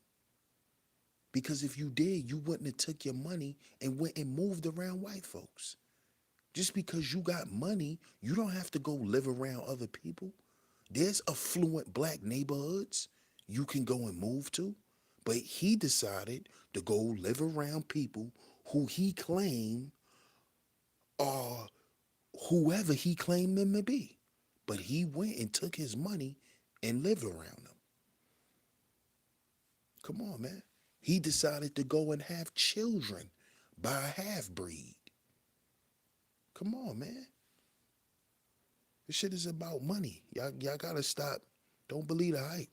Because if you did, you wouldn't have took your money and went and moved around white folks. Just because you got money, you don't have to go live around other people. There's affluent black neighborhoods you can go and move to. But he decided to go live around people who he claimed are whoever he claimed them to be. But he went and took his money and lived around them. Come on, man. He decided to go and have children by a half breed. Come on, man. This shit is about money. Y'all gotta stop. Don't believe the hype.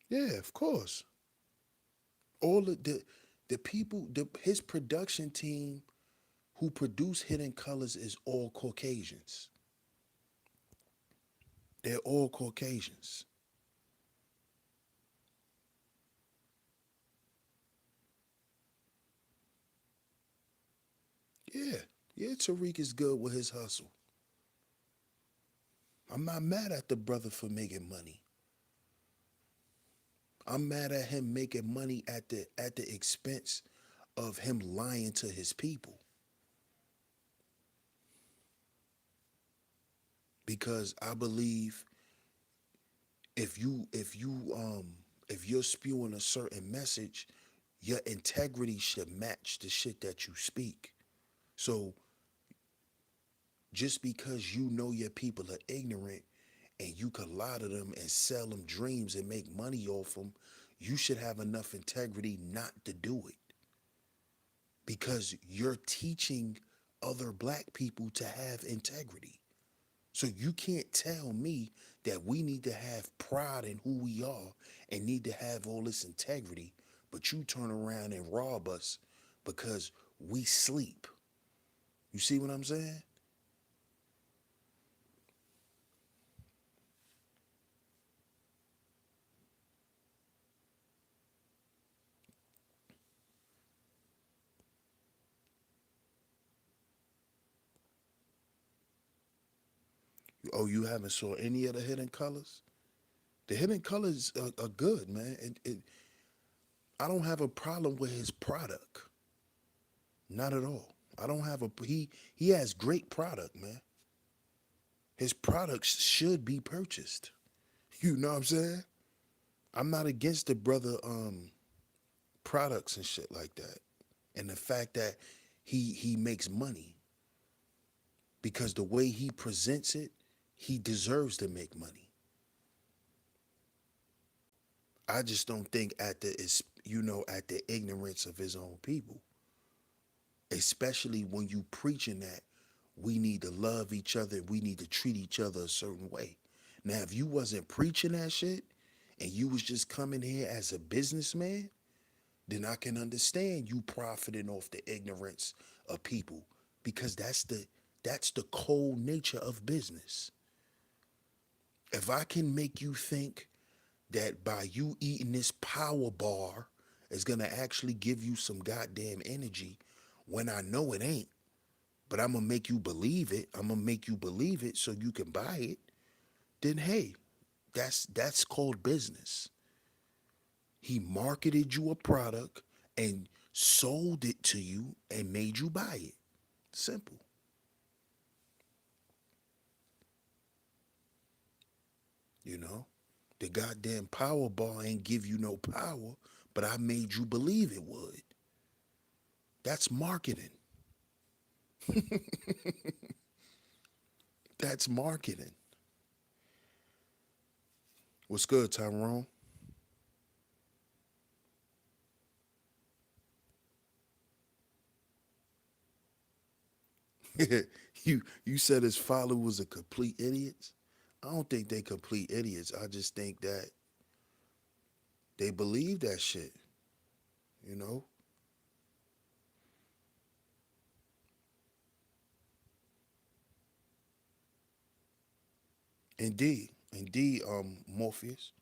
Yeah, of course. All of the people, his production team who produce Hidden Colors is all Caucasians. They're all Caucasians. Yeah, yeah. Tariq is good with his hustle. I'm not mad at the brother for making money. I'm mad at him making money at the expense of him lying to his people. Because I believe if you're spewing a certain message, your integrity should match the shit that you speak. So just because you know your people are ignorant and you can lie to them and sell them dreams and make money off them, you should have enough integrity not to do it because you're teaching other black people to have integrity. So you can't tell me that we need to have pride in who we are and need to have all this integrity, but you turn around and rob us because we sleep. You see what I'm saying? Oh, you haven't saw any of the Hidden Colors? The Hidden Colors are good, man. I don't have a problem with his product. Not at all. I don't have a he has great product, man. His products should be purchased. You know what I'm saying? I'm not against the brother products and shit like that. And the fact that he makes money because the way he presents it, he deserves to make money. I just don't think at the is at the ignorance of his own people, especially when you preaching that we need to love each other, we need to treat each other a certain way. Now, if you wasn't preaching that shit and you was just coming here as a businessman, then I can understand you profiting off the ignorance of people because that's the cold nature of business. If I can make you think that by you eating this power bar is gonna actually give you some goddamn energy when I know it ain't, but I'm gonna make you believe it. I'm gonna make you believe it so you can buy it. Then hey, that's called business. He marketed you a product and sold it to you and made you buy it. Simple. You know, the goddamn power bar ain't give you no power, but I made you believe it would. That's marketing. That's marketing. What's good, Tyrone? You said his followers are complete idiots. I don't think they complete idiots. I just think that they believe that shit. You know. Indeed, indeed, Morpheus.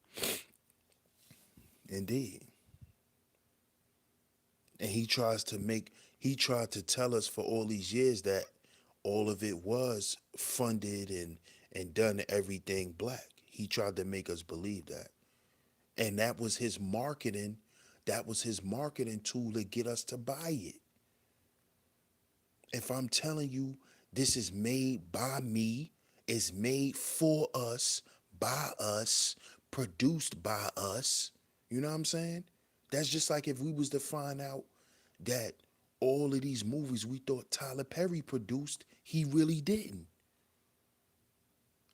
Indeed. And he tried to tell us for all these years that all of it was funded and done everything black. He tried to make us believe that. And that was his marketing tool to get us to buy it. If I'm telling you this is made by me, it's made for us, by us, produced by us, you know what I'm saying? That's just like if we was to find out that all of these movies we thought Tyler Perry produced, he really didn't.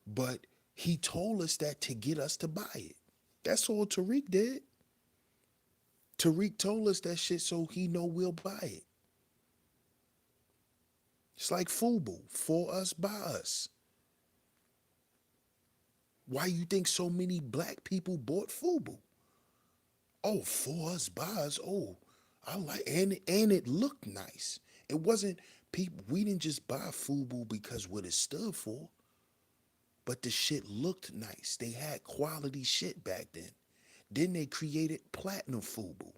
But he told us that to get us to buy it. That's all Tariq did. Tariq told us that shit so he know we'll buy it. It's like Fubu, for us, by us. Why you think so many black people bought Fubu? Oh, for us, by us. Oh, I like and it looked nice. It wasn't people. We didn't just buy Fubu because what it stood for, but the shit looked nice. They had quality shit back then. Then they created Platinum Fubu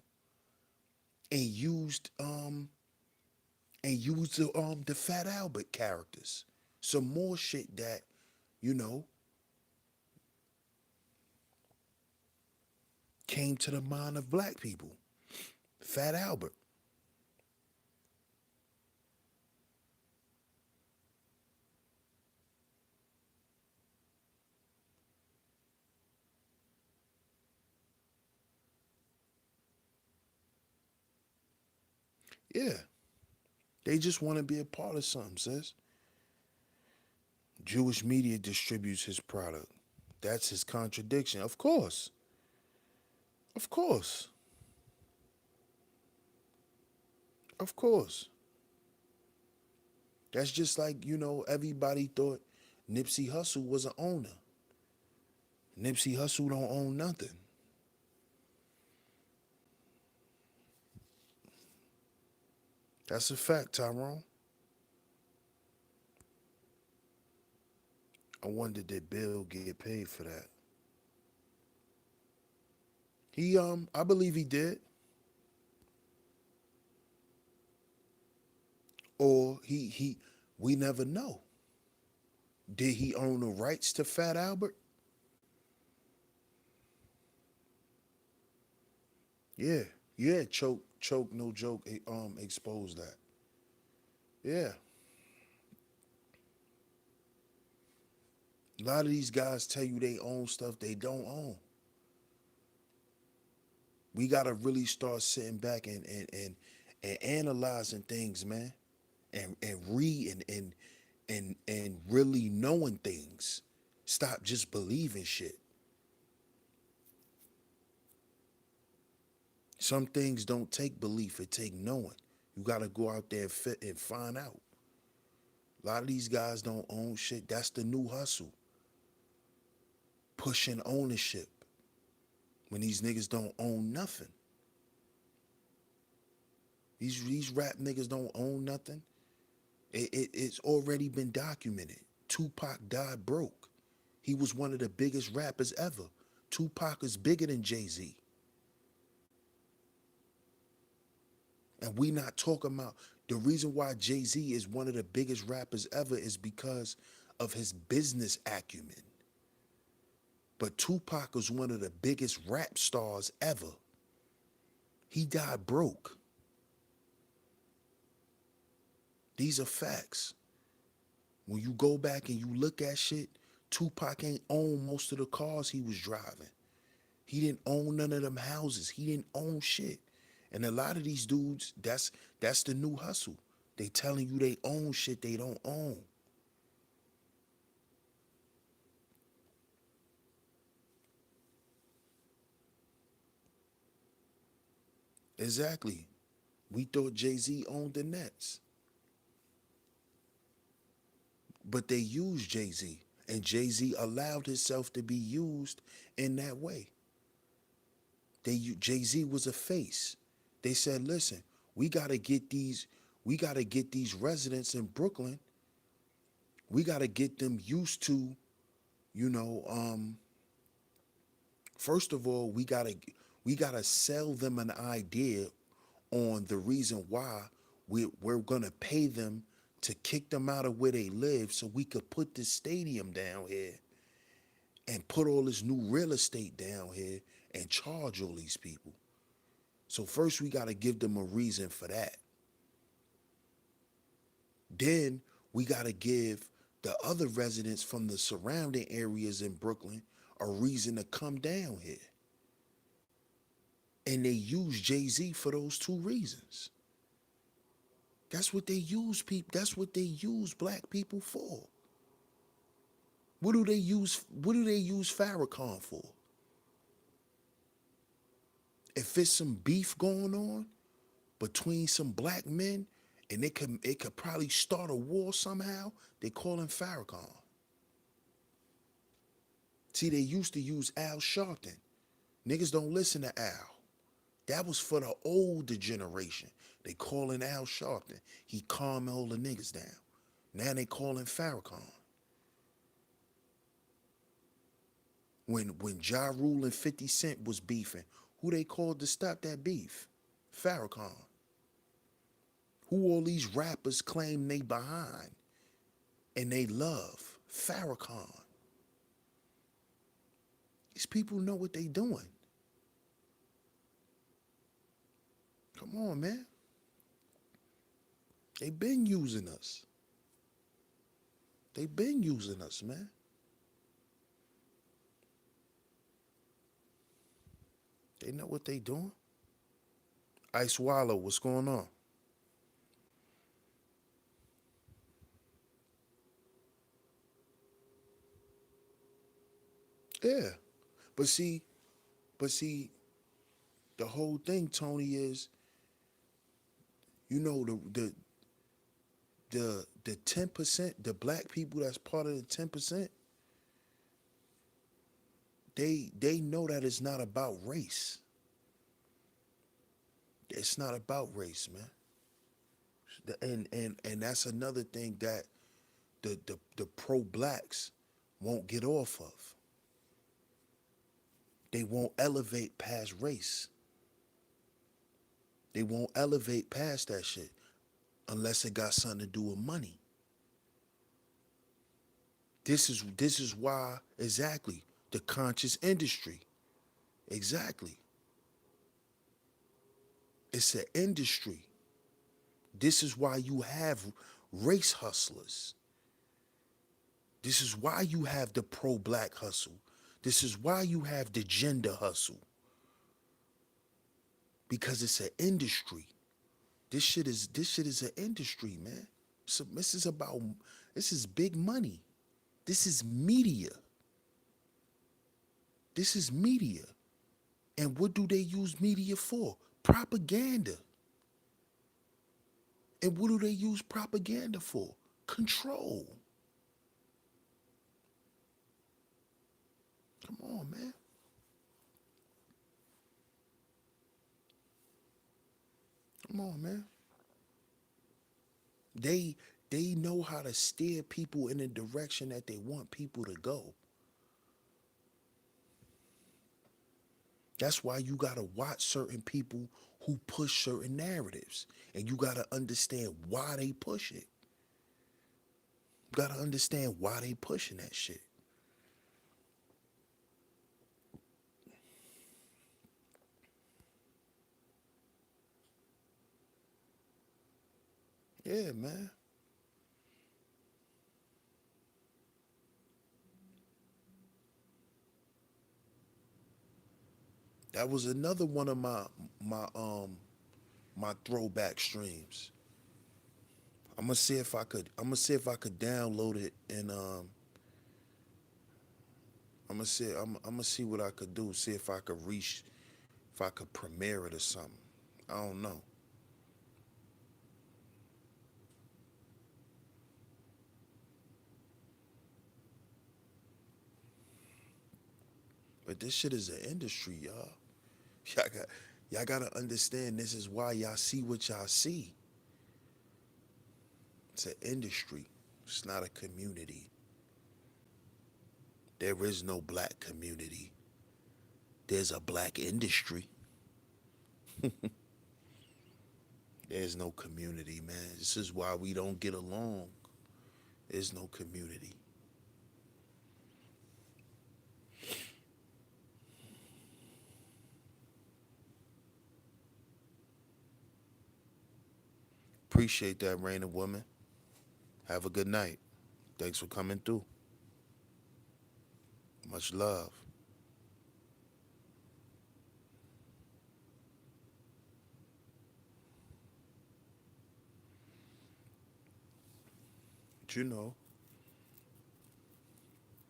and used the Fat Albert characters. Some more shit that you know came to the mind of black people. Fat Albert. Yeah. They just want to be a part of something, sis. Jewish media distributes his product. That's his contradiction. Of course. Of course. Of course. That's just like, everybody thought Nipsey Hussle was an owner. Nipsey Hussle don't own nothing. That's a fact, Tyrone. I wonder did Bill get paid for that? I believe he did. Or we never know. Did he own the rights to Fat Albert? Yeah, Yeah, choke, no joke. Expose that. Yeah, a lot of these guys tell you they own stuff they don't own. We gotta really start sitting back and analyzing things, man, and read and really knowing things. Stop just believing shit. Some things don't take belief; it take knowing. You gotta go out there and fit and find out. A lot of these guys don't own shit. That's the new hustle. Pushing ownership when these niggas don't own nothing. These rap niggas don't own nothing. It's already been documented. Tupac died broke. He was one of the biggest rappers ever. Tupac is bigger than Jay-Z. And we not talking about the reason why Jay-Z is one of the biggest rappers ever is because of his business acumen. But Tupac was one of the biggest rap stars ever. He died broke. These are facts. When you go back and you look at shit, Tupac ain't own most of the cars he was driving. He didn't own none of them houses. He didn't own shit. And a lot of these dudes, that's the new hustle. They telling you they own shit they don't own. Exactly. We thought Jay-Z owned the Nets, but they used Jay-Z, and Jay-Z allowed himself to be used in that way. Jay-Z was a face. They said, "Listen, we got to get these residents in Brooklyn. We got to get them used to, you know, first of all, we gotta sell them an idea on the reason why we're gonna pay them to kick them out of where they live so we could put this stadium down here and put all this new real estate down here and charge all these people. So first we gotta give them a reason for that. Then we gotta give the other residents from the surrounding areas in Brooklyn a reason to come down here. And they use Jay-Z for those two reasons. That's what they use people. That's what they use black people for. What do they use Farrakhan for? If it's some beef going on between some black men and it could probably start a war somehow, they call him Farrakhan. See, they used to use Al Sharpton. Niggas don't listen to Al. That was for the older generation. They calling Al Sharpton. He calmed all the niggas down. Now they calling Farrakhan. When Ja Rule and 50 Cent was beefing, who they called to stop that beef? Farrakhan. Who all these rappers claim they behind and they love? Farrakhan. These people know what they doing. Come on, man. They been using us. They been using us, man. They know what they doing. Ice Wallow, what's going on? Yeah. But see, but see, the whole thing, Tony, is the 10%, the black people that's part of the 10%, they know that it's not about race. It's not about race, man. And that's another thing that the pro blacks won't get off of. They won't elevate past race. They won't elevate past that shit unless it got something to do with money. This is why exactly the conscious industry. Exactly. It's an industry. This is why you have race hustlers. This is why you have the pro-black hustle. This is why you have the gender hustle. Because it's an industry. This shit is an industry, man. So this is big money. This is media. This is media. And what do they use media for? Propaganda. And what do they use propaganda for? Control. Come on, man. Come on, man. They they know how to steer people in the direction that they want people to go. That's why you gotta watch certain people who push certain narratives. And you gotta understand why they push it. You gotta understand why they pushing that shit. Yeah, man. That was another one of my throwback streams. I'm gonna see if I could download it and I'm gonna see what I could do, see if I could reach if I could premiere it or something. I don't know. But this shit is an industry, y'all. Y'all got y'all gotta understand this is why y'all see what y'all see. It's an industry. It's not a community. There is no black community. There's a black industry. There's no community, man. This is why we don't get along. There's no community. Appreciate that, Rain and Woman. Have a good night. Thanks for coming through. Much love. But you know,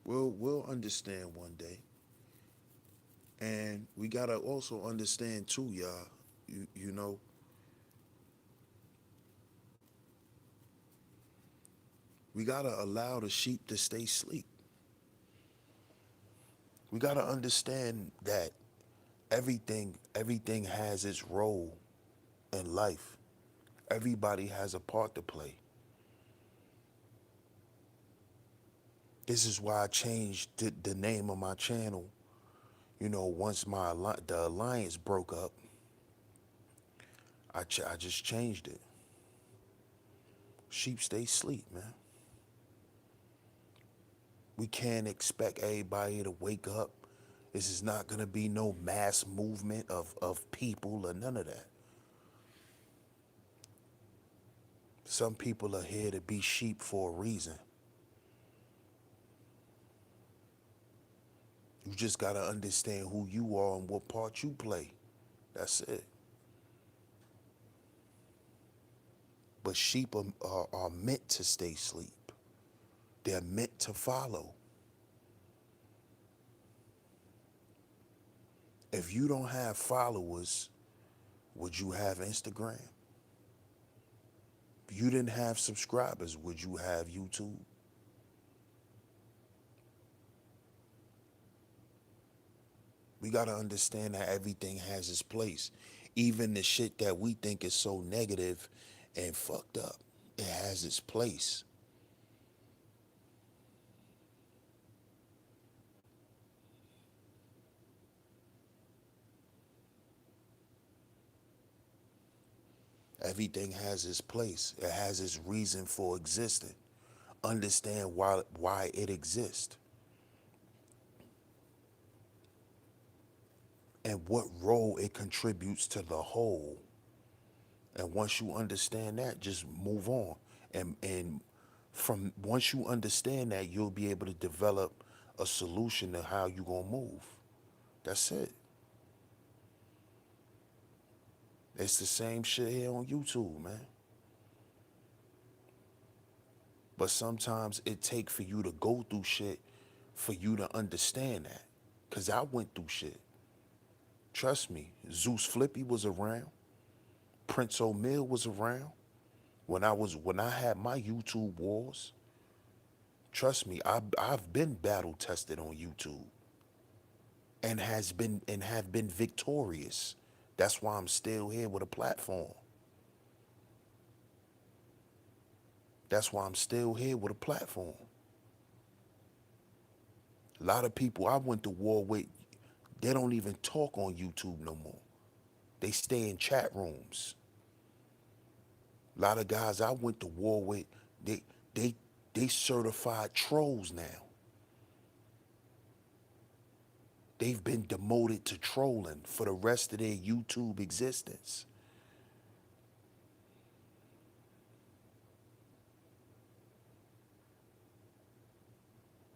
we'll understand one day. And we gotta also understand too, y'all. You know, we gotta allow the sheep to stay asleep. We gotta understand that everything has its role in life. Everybody has a part to play. This is why I changed the name of my channel. You know, once the alliance broke up, I just changed it. Sheep stay asleep, man. We can't expect everybody to wake up. This is not gonna be no mass movement of people or none of that. Some people are here to be sheep for a reason. You just gotta understand who you are and what part you play. That's it. But sheep are meant to stay asleep. They're meant to follow. If you don't have followers, would you have Instagram? If you didn't have subscribers, would you have YouTube? We gotta understand that everything has its place. Even the shit that we think is so negative and fucked up, it has its place. Everything has its place. It has its reason for existing. Understand why it exists and what role it contributes to the whole. And once you understand that, just move on. And from once you understand that, you'll be able to develop a solution to how you gonna move. That's it. It's the same shit here on YouTube, man. But sometimes it take for you to go through shit for you to understand that. Cause I went through shit. Trust me. Zeus Flippy was around. Prince O'Mill was around. When I had my YouTube wars. Trust me, I've been battle tested on YouTube and have been victorious. That's why I'm still here with a platform. That's why I'm still here with a platform. A lot of people I went to war with, they don't even talk on YouTube no more. They stay in chat rooms. A lot of guys I went to war with, they they they certified trolls now. They've been demoted to trolling for the rest of their YouTube existence.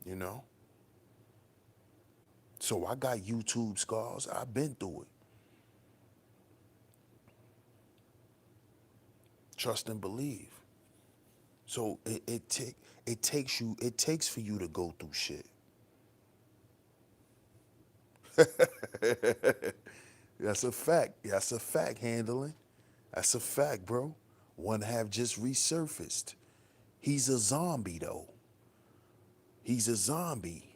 You know? So I got YouTube scars. I've been through it. Trust and believe. So it takes for you to go through shit. That's a fact. That's a fact, handling. That's a fact, bro. One have just resurfaced. He's a zombie though. He's a zombie.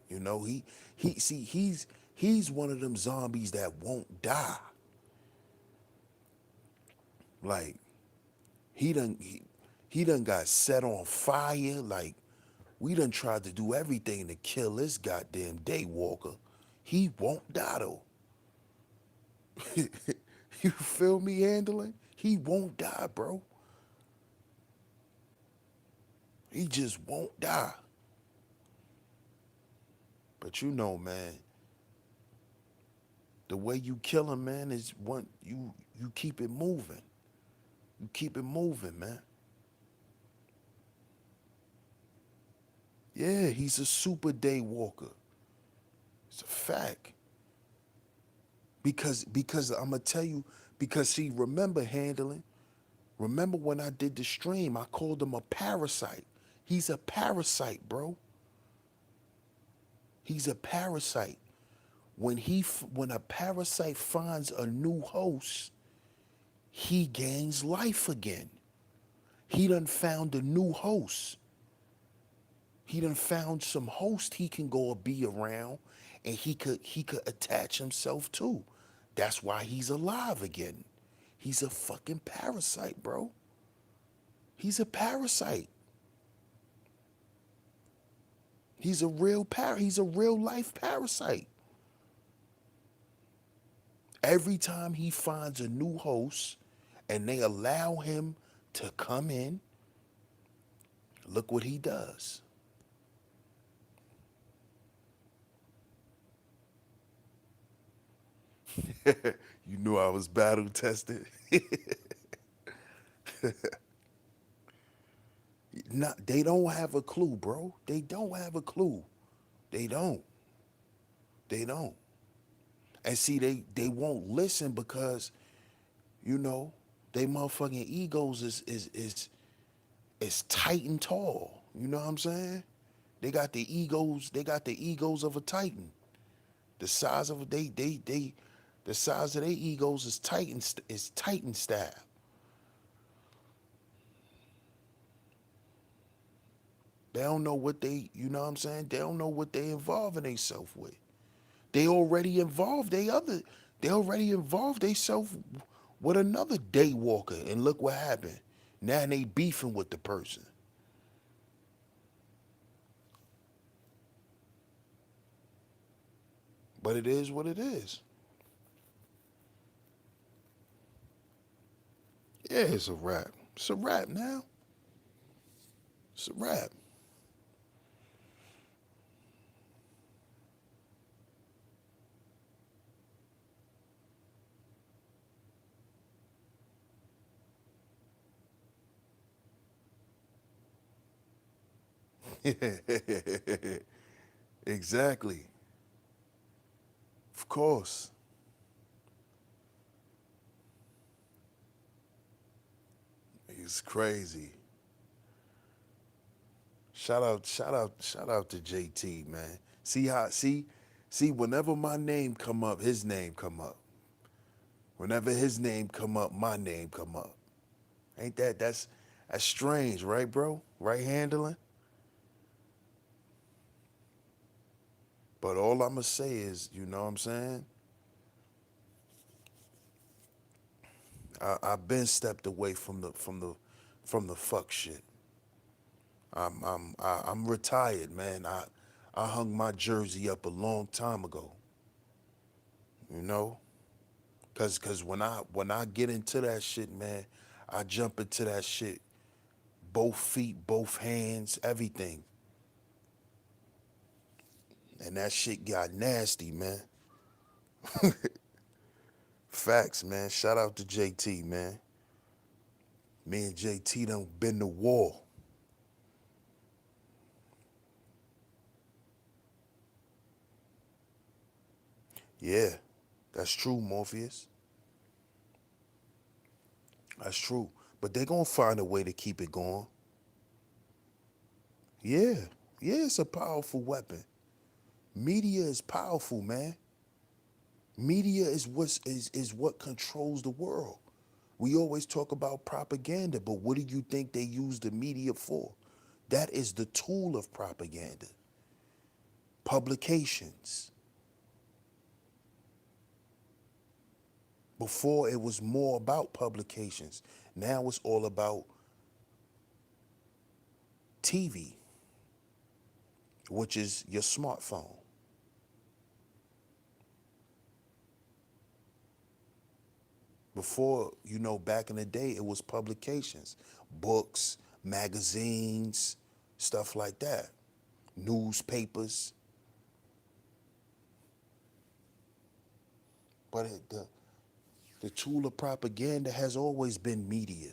You know, he's one of them zombies that won't die. Like he done he done got set on fire. Like we done tried to do everything to kill this goddamn Daywalker. He won't die though. You feel me, handling? He won't die, bro. He just won't die. But you know, man, the way you kill him, man, is one you keep it moving. You keep it moving, man. Yeah, he's a super day walker. It's a fact. Because I'm gonna tell you, because see, remember handling, remember when I did the stream, I called him a parasite. He's a parasite, bro. He's a parasite. When a parasite finds a new host, he gains life again. He done found a new host. He done found some host he can go be around and he could attach himself to. That's why he's alive again. He's a fucking parasite, bro. He's a parasite. He's a real life parasite. Every time he finds a new host and they allow him to come in, look what he does. You knew I was battle tested. Not, they don't have a clue, bro. They don't have a clue. They don't. They don't. And see, they won't listen because, you know, they motherfucking egos is tight and tall. You know what I'm saying? They got the egos of a titan. The size of the size of their egos is titan style. They don't know what you know what I'm saying? They don't know what they involving themselves with. They already involved they already involved themselves with another daywalker, and look what happened. Now they beefing with the person. But it is what it is. Yeah, it's a wrap. It's a wrap now. It's a wrap. Exactly. Of course. It's crazy. Shout out to JT, man. See, whenever my name come up, his name come up. Whenever his name come up, my name come up. Ain't that's strange, right, bro? Right handling? But all I'ma say is, you know what I'm saying? I've been stepped away from the fuck shit. I'm retired, man. I hung my jersey up a long time ago. You know, cause when I get into that shit, man, I jump into that shit, both feet, both hands, everything, and that shit got nasty, man. Facts, man. Shout out to JT, man. Me and JT done been to war. Yeah, that's true, Morpheus. That's true. But they gonna find a way to keep it going. Yeah, yeah, it's a powerful weapon. Media is powerful, man. Media is what controls the world. We always talk about propaganda, but what do you think they use the media for? That is the tool of propaganda. Publications. Before it was more about publications. Now it's all about TV, which is your smartphone. Before, back in the day, it was publications, books, magazines, stuff like that, newspapers. But the tool of propaganda has always been media,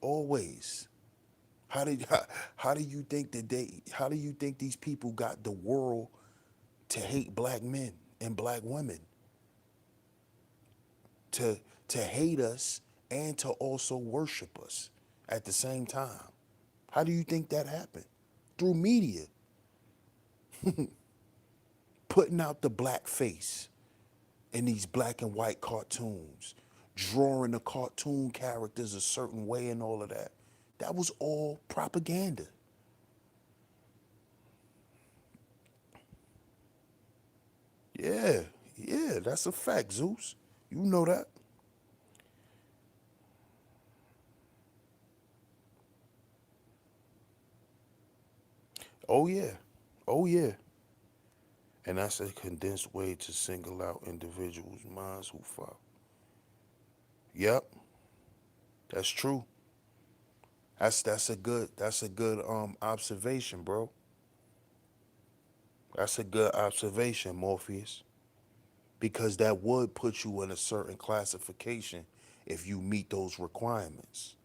always. How do how do you think that how do you think these people got the world to hate black men and black women, to hate us and to also worship us at the same time? How do you think that happened? Through media, putting out the black face in these black and white cartoons, drawing the cartoon characters a certain way and all of that. That was all propaganda. Yeah, yeah, that's a fact, Zeus. You know that. Oh yeah. Oh yeah. And that's a condensed way to single out individuals' minds who follow. Yep, that's true. That's a good observation, bro. That's a good observation, Morpheus. Because that would put you in a certain classification if you meet those requirements.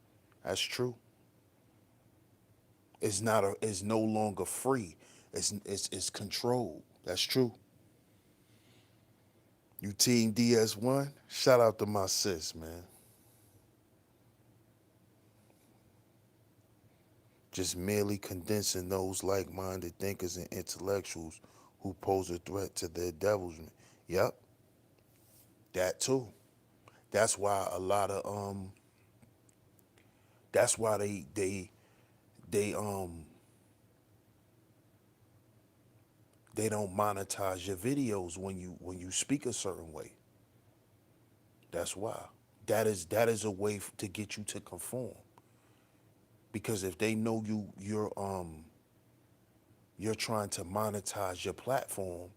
That's true. It's no longer free. It's controlled. That's true. You team DS1? Shout out to my sis, man. Just merely condensing those like-minded thinkers and intellectuals who pose a threat to their devilment. Yep, that too. That's why a lot of that's why they they don't monetize your videos when you speak a certain way. That's why. That is a way to get you to conform. Because if they know you're trying to monetize your platform,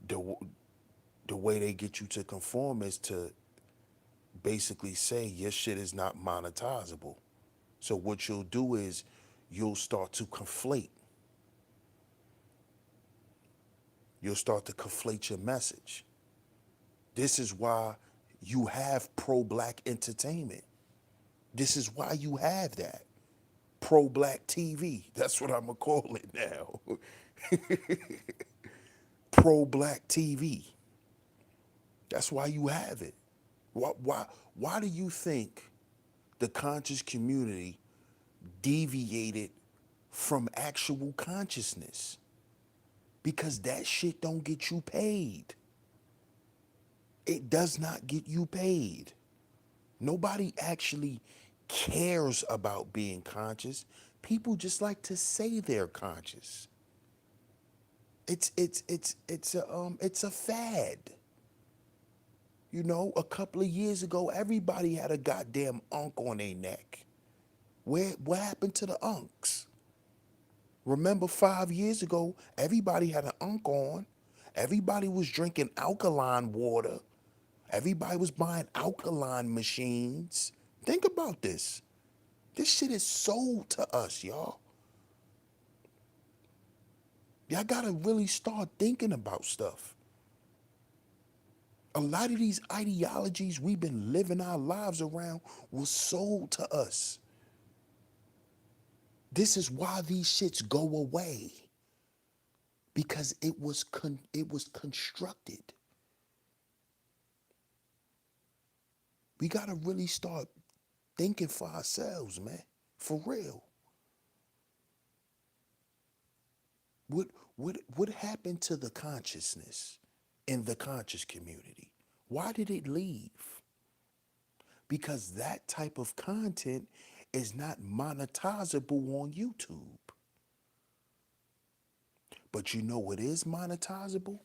the the way they get you to conform is to basically say your shit is not monetizable. So what you'll do is you'll start to conflate. You'll start to conflate your message. This is why you have pro black entertainment. This is why you have that. Pro-black TV. That's what I'm gonna call it now. Pro-black TV. That's why you have it. Why do you think the conscious community deviated from actual consciousness? Because that shit don't get you paid. It does not get you paid. Nobody actually cares about being conscious. People just like to say they're conscious. It's a fad. You know, a couple of years ago, everybody had a goddamn unk on their neck. What happened to the unks? Remember 5 years ago, everybody had an unk on. Everybody was drinking alkaline water. Everybody was buying alkaline machines. Think about this. This shit is sold to us, y'all. Y'all gotta really start thinking about stuff. A lot of these ideologies we've been living our lives around was sold to us. This is why these shits go away. Because it was constructed. We gotta really start thinking for ourselves, man. For real. What happened to the consciousness in the conscious community? Why did it leave? Because that type of content is not monetizable on YouTube. But you know what is monetizable?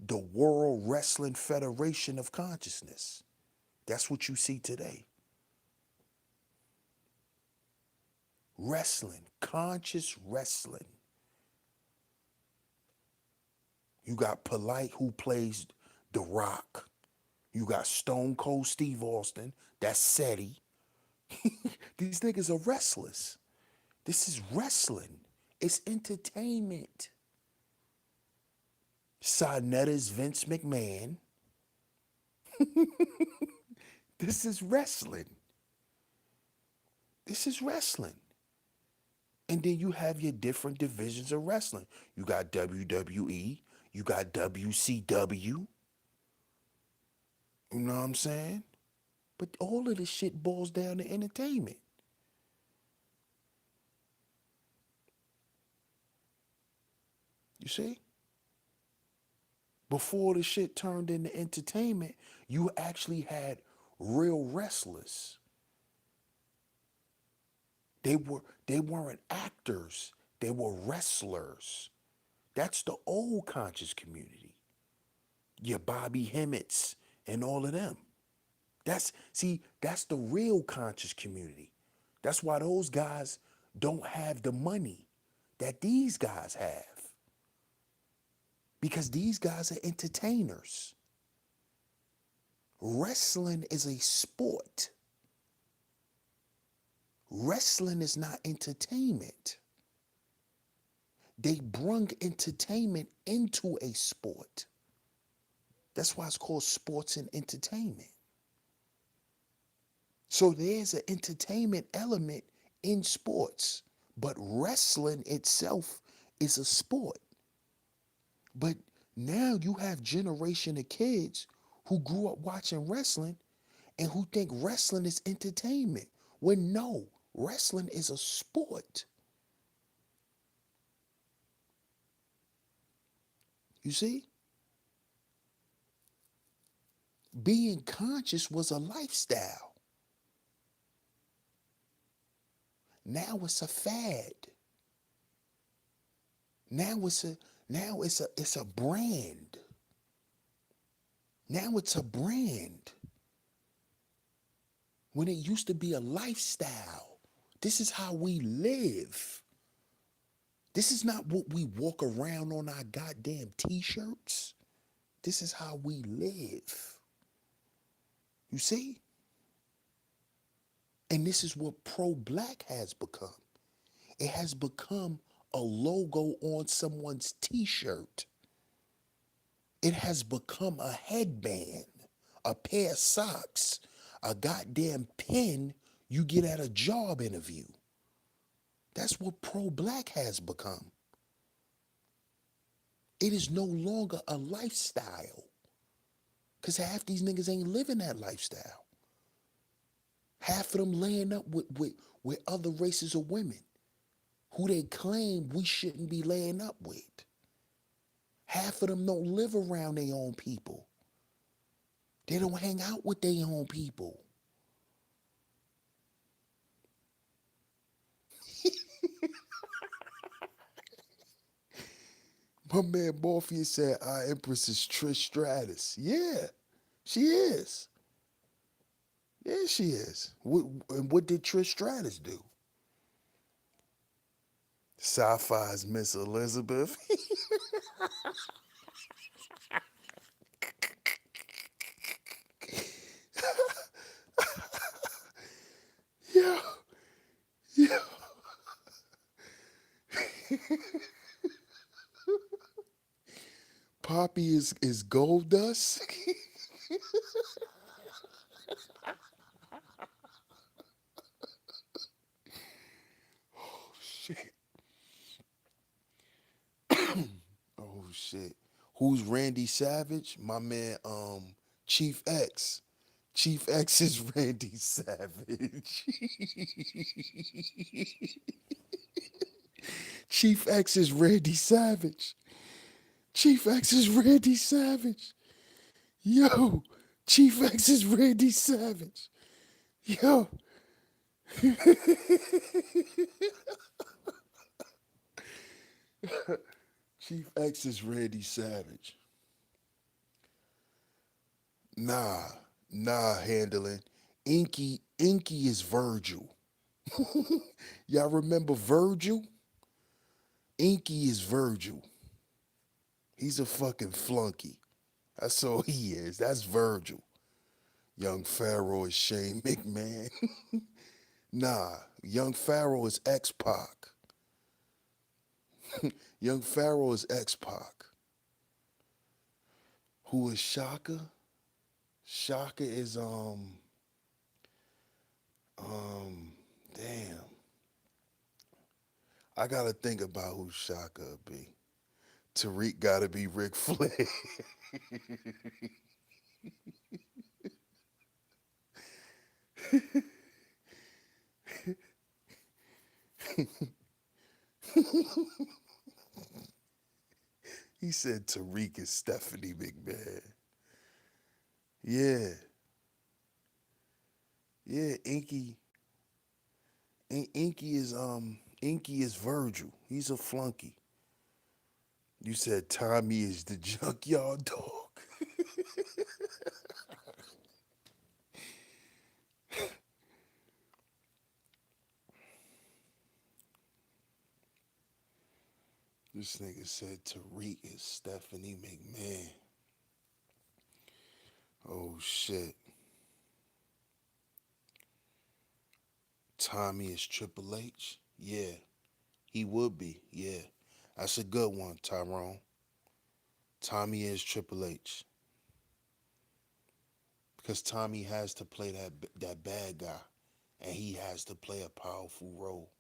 The World Wrestling Federation of Consciousness. That's what you see today. Wrestling, conscious wrestling. You got Polite, who plays The Rock. You got Stone Cold Steve Austin. That's SETI. These niggas are wrestlers. This is wrestling. It's entertainment. Sinetta's Vince McMahon. This is wrestling. This is wrestling. And then you have your different divisions of wrestling. You got WWE. You got WCW. You know what I'm saying? But all of this shit boils down to entertainment. You see? Before the shit turned into entertainment, you actually had real wrestlers. They weren't actors, they were wrestlers. That's the old conscious community. Your Bobby Hemmets and all of them. That's the real conscious community. That's why those guys don't have the money that these guys have. Because these guys are entertainers. Wrestling is a sport. Wrestling is not entertainment. They brung entertainment into a sport. That's why it's called sports and entertainment. So there's an entertainment element in sports, but wrestling itself is a sport. But now you have generation of kids who grew up watching wrestling and who think wrestling is entertainment. When no, wrestling is a sport. You see? Being conscious was a lifestyle. Now it's a fad. Now it's a brand. Now it's a brand. When it used to be a lifestyle. This is how we live. This is not what we walk around on our goddamn t-shirts. This is how we live. You see? And this is what pro-black has become. It has become a logo on someone's t-shirt. It has become a headband, a pair of socks, a goddamn pin You get at a job interview. That's what pro-black has become. It is no longer a lifestyle. Because half these niggas ain't living that lifestyle. Half of them laying up with other races of women who they claim we shouldn't be laying up with. Half of them don't live around their own people. They don't hang out with their own people. My man Morpheus said our Empress is Trish Stratus. Yeah, she is. Yeah, she is. And what did Trish Stratus do? Sci-fi's Miss Elizabeth. Yeah, yeah. Poppy is gold dust. Oh shit. Oh shit. Who's Randy Savage? My man, Chief X. Chief X is Randy Savage. Chief X is Randy Savage. Chief X is Randy Savage. Yo, Chief X is Randy Savage. Yo, Chief X is Randy Savage. Nah, handling. Inky is Virgil. Y'all remember Virgil? Inky is Virgil. He's a fucking flunky. That's all he is. That's Virgil. Young Pharaoh is Shane McMahon. Nah, Young Pharaoh is X Pac. Young Pharaoh is X Pac. Who is Shaka? Shaka is damn. I gotta think about who Shaka would be. Tariq gotta be Ric Flair. He said Tariq is Stephanie McMahon. Yeah. Yeah, Inky is Virgil. He's a flunky. You said Tommy is the junkyard dog. This nigga said Tariq is Stephanie McMahon. Oh shit. Tommy is Triple H? Yeah, he would be. Yeah. That's a good one, Tyrone. Tommy is Triple H. Because Tommy has to play that bad guy. And he has to play a powerful role.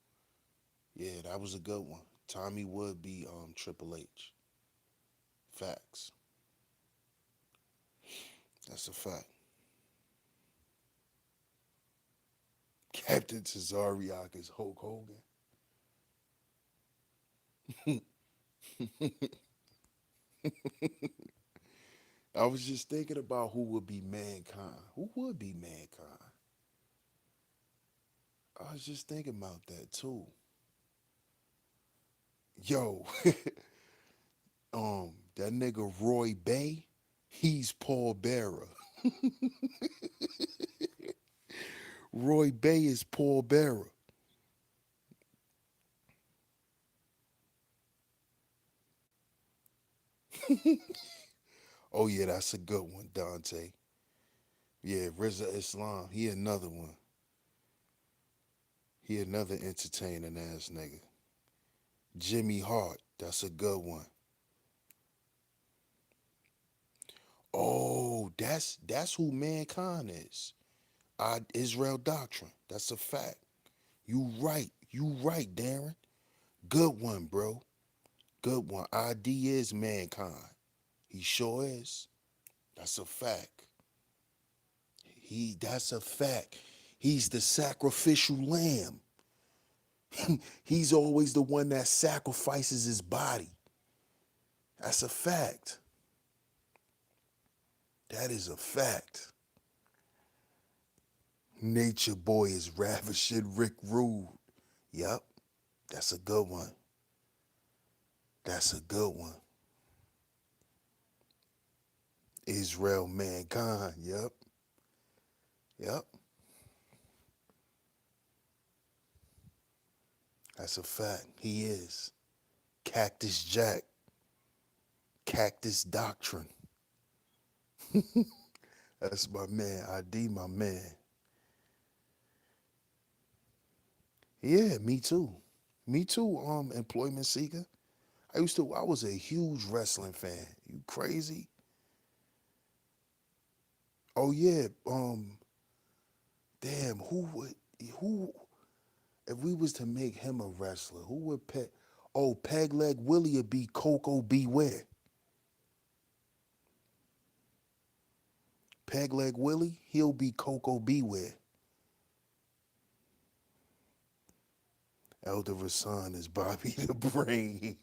Yeah, that was a good one. Tommy would be Triple H. Facts. That's a fact. Captain Tazariak is Hulk Hogan. I was just thinking about who would be Mankind. Who would be Mankind? I was just thinking about that too. Yo, that nigga Roy Bay, he's Paul Bearer. Roy Bay is Paul Bearer. Oh yeah, that's a good one, Dante. Yeah, Rizza Islam, he another one. He another entertaining ass nigga. Jimmy Hart, that's a good one. Oh, that's who Mankind is. Israel doctrine. That's a fact. You right. You right, Darren. Good one, bro. Good one. ID is mankind. He sure is. That's a fact. That's a fact. He's the sacrificial lamb. He's always the one that sacrifices his body. That's a fact. That is a fact. Nature Boy is ravishing Rick Rude. Yep, that's a good one. That's a good one. Israel mankind. Yep, yep. That's a fact. He is. Cactus Jack. Cactus Doctrine. That's my man. ID, my man. Yeah, me too. Me too, employment seeker. I was a huge wrestling fan. You crazy? Oh yeah, damn, who if we was to make him a wrestler, who would peg oh, Peg Leg Willie would be Coco Beware. Peg Leg Willie, he'll be Coco Beware. Elder Rasan is Bobby the Brain.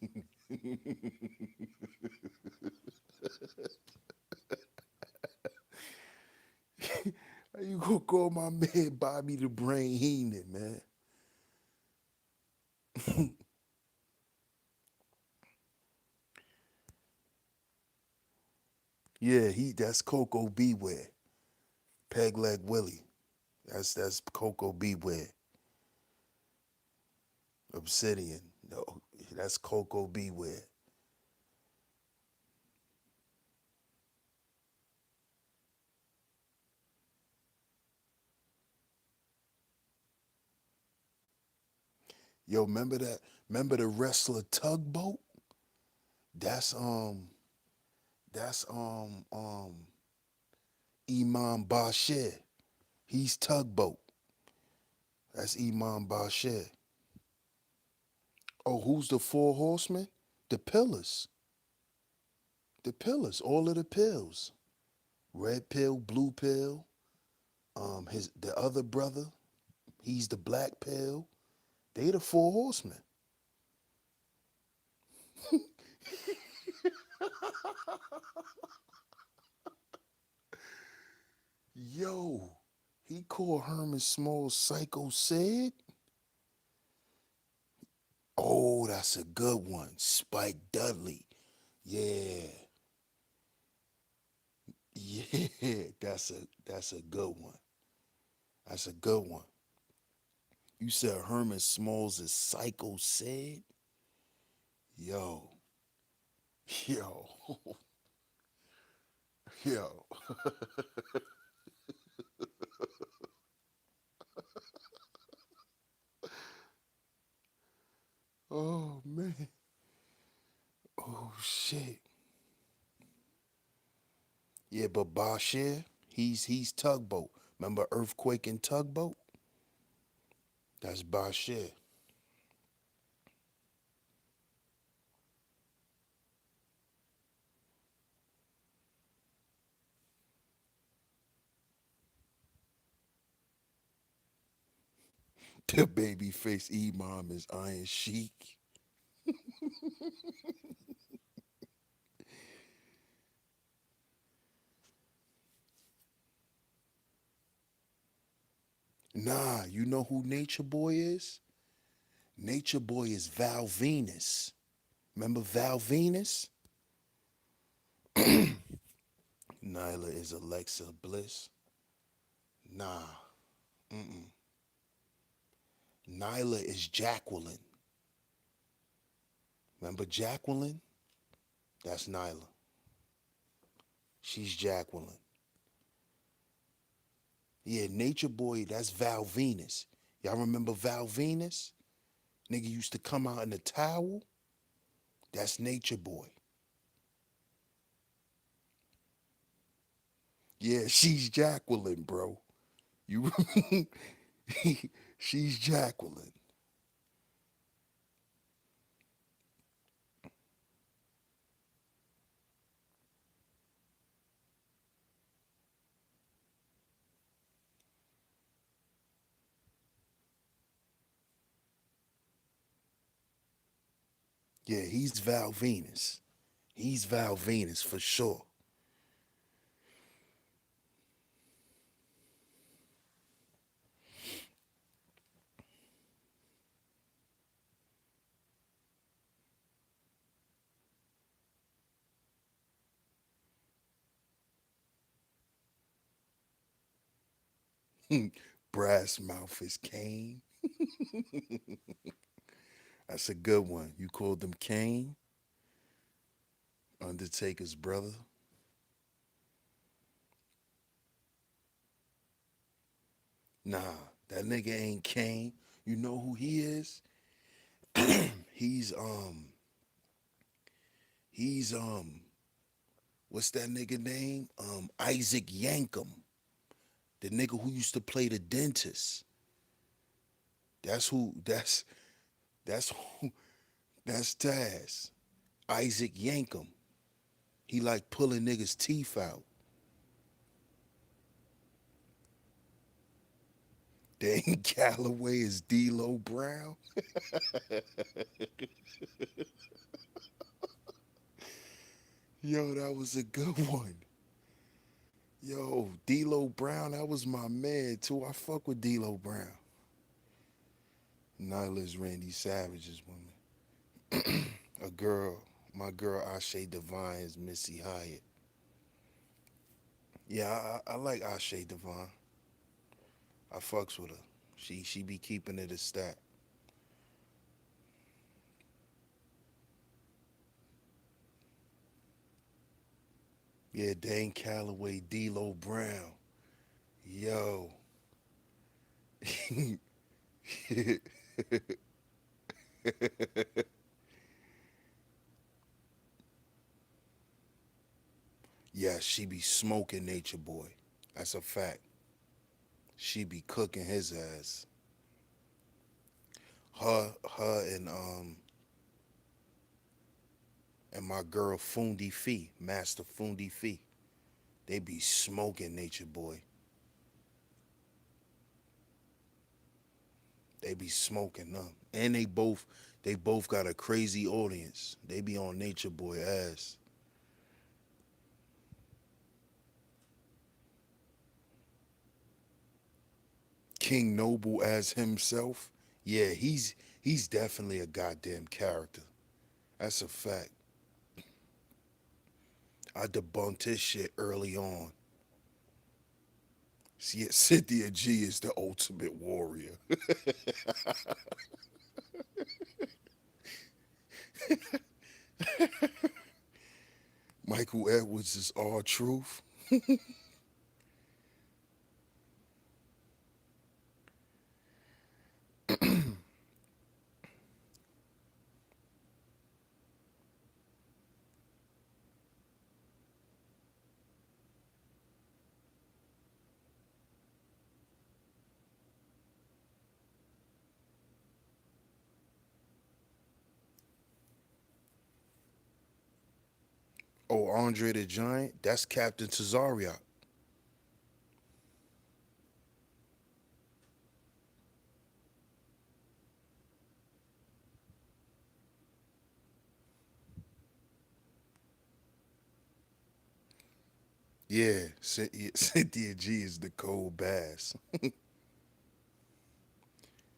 How you gonna call my man Bobby the Brain Heenan, man? Yeah, that's Coco Beware. Peg Leg Willie. That's Coco Beware. Obsidian. No, that's Coco Beware. Yo, remember that? Remember the wrestler Tugboat? That's that's Imam Bashir. He's Tugboat. That's Imam Bashir. Oh, who's the four horsemen? The pillars. The pillars. All of the pills. Red pill, blue pill. The other brother, he's the black pill. They the four horsemen. Yo, he called Herman Small Psycho Sid. Oh, that's a good one. Spike Dudley. Yeah. Yeah, that's a good one. That's a good one. You said Herman Smalls is Psycho Sid? Yo. Yo. Yo. Oh man. Oh shit. Yeah, but Bashir, he's Tugboat. Remember Earthquake and Tugboat? That's Bashir. The baby face Imam is Iron Sheik. Nah, you know who Nature Boy is? Nature Boy is Val Venus. Remember Val Venus? Nyla is Alexa Bliss. Nah. Mm-mm. Nyla is Jacqueline. Remember Jacqueline? That's Nyla. She's Jacqueline. Yeah, Nature Boy, that's Val Venus. Y'all remember Val Venus? Nigga used to come out in a towel. That's Nature Boy. Yeah, she's Jacqueline, bro. You, she's Jacqueline. Yeah, he's Val Venus. He's Val Venus for sure. Brass mouth is Kane. That's a good one. You called him Kane, Undertaker's brother. Nah, that nigga ain't Kane. You know who he is? He's he's what's that nigga name? Isaac Yankum, the nigga who used to play the dentist. That's who. That's who. That's Taz. Isaac Yankum. He like pulling niggas' teeth out. Dane Calloway is D'Lo Brown. Yo, that was a good one. Yo, D'Lo Brown, that was my man too. I fuck with D'Lo Brown. Nyla's Randy Savage's woman. A girl, my girl Ashe Devine is Missy Hyatt. Yeah, I like Ashe Devine. I fucks with her. She be keeping it a stat. Yeah, Dane Calloway, D'Lo Brown. Yo. Yeah, she be smoking Nature Boy. That's a fact. She be cooking his ass. Her and my girl Fundi Fee, Master Fundi Fee. They be smoking Nature Boy. They be smoking them. And they both got a crazy audience. They be on Nature Boy ass. King Noble as himself. Yeah, he's definitely a goddamn character. That's a fact. I debunked his shit early on. See, Cynthia G is the ultimate warrior. Michael Edwards is all truth. Oh, Andre the Giant, that's Captain Tazariak. Yeah, Cynthia G is the cold bass.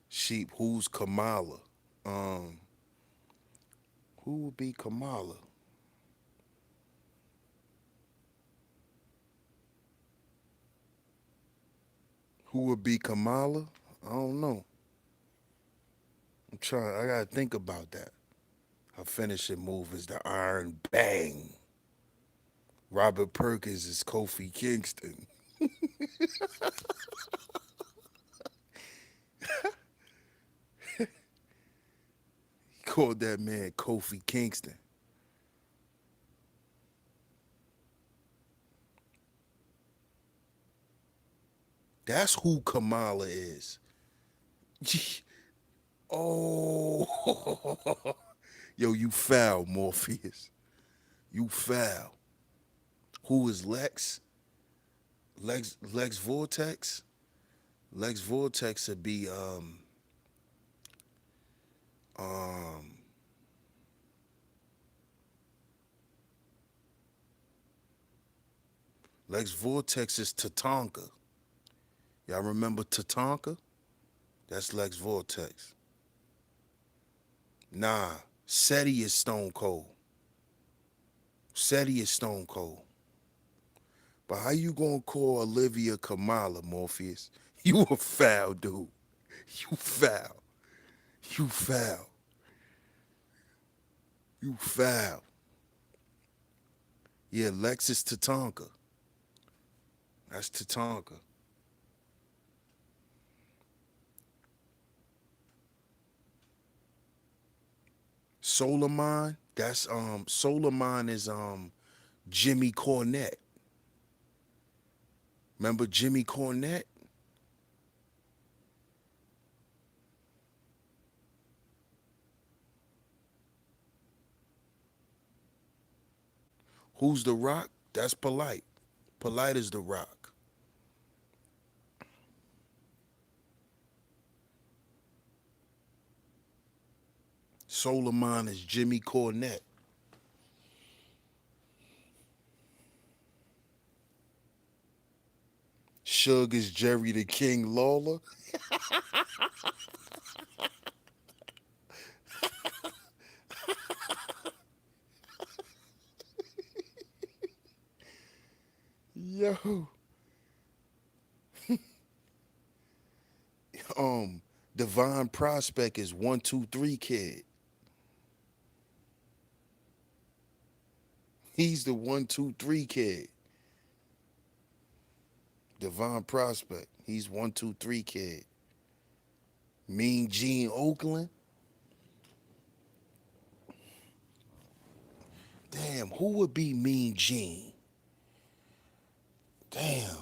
Sheep, who's Kamala? Um, who would be Kamala? Who would be Kamala? I don't know. I'm trying. I gotta think about that. Her finishing move is the Iron Bang. Robert Perkins is Kofi Kingston. He called that man Kofi Kingston. That's who Kamala is. Oh, yo, you foul, Morpheus. You foul. Who is Lex? Lex Vortex? Lex Vortex would be um Lex Vortex is Tatanka. Y'all remember Tatanka? That's Lex Vortex. Nah, Seti is Stone Cold. Seti is Stone Cold. But how you gonna call Olivia Kamala, Morpheus? You a foul dude. You foul. You foul. You foul. Yeah, Lex is Tatanka. That's Tatanka. Solar Mine, that's Solar Mine is Jimmy Cornette. Remember Jimmy Cornette? Who's the Rock? That's Polite. Polite is the Rock. Solar Mine is Jimmy Cornette. Suge is Jerry the King Lawler. Yo, um, Divine Prospect is 123 Kid. He's the 123 Kid. Divine Prospect. He's 123 Kid. Mean Gene Oakland. Damn, who would be Mean Gene? Damn,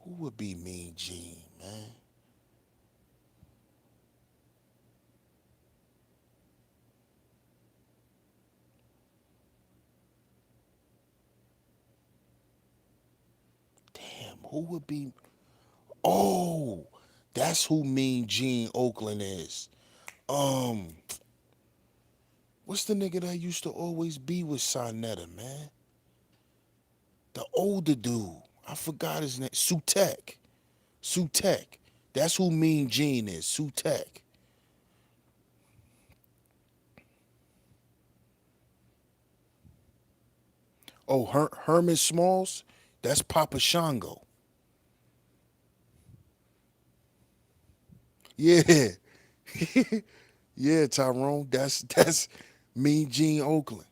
who would be Mean Gene, man? Damn, who would be? Oh, that's who Mean Gene Oakland is. Um, what's the nigga that used to always be with Sonetta, man? The older dude. I forgot his name. Sutek. Sutek. That's who Mean Gene is. Sutek. Oh, Herman Smalls. That's Papa Shango. Yeah, yeah, Tyrone. That's Mean Gene Oakland.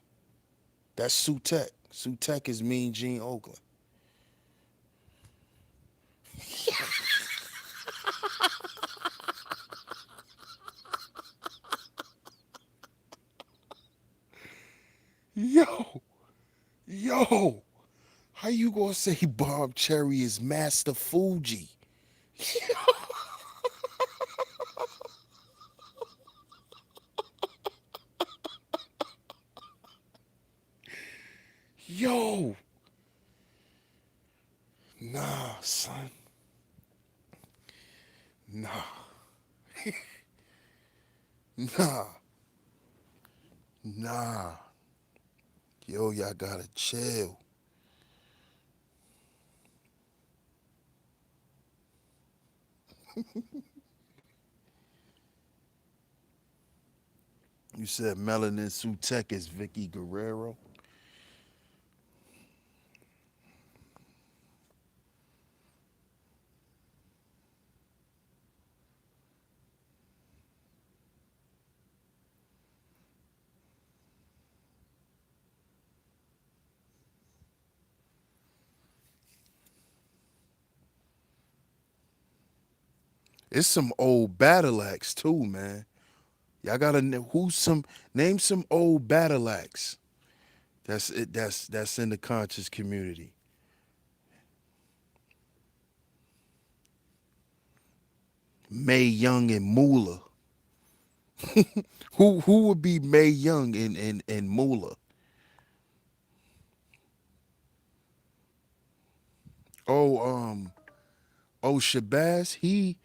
That's Sutek. Sutek is Mean Gene Oakland. Yo, yo, how you gonna say Bob Cherry is Master Fuji? Yo, nah, son, nah, nah, nah. Yo, y'all gotta chill. You said Melanin Sutek is Vicky Guerrero. It's some old battle acts too, man. Y'all gotta who's some name some old battle acts. That's it. That's in the conscious community. Mae Young and Moolah. Who would be Mae Young and Moolah? Oh, Shabazz, he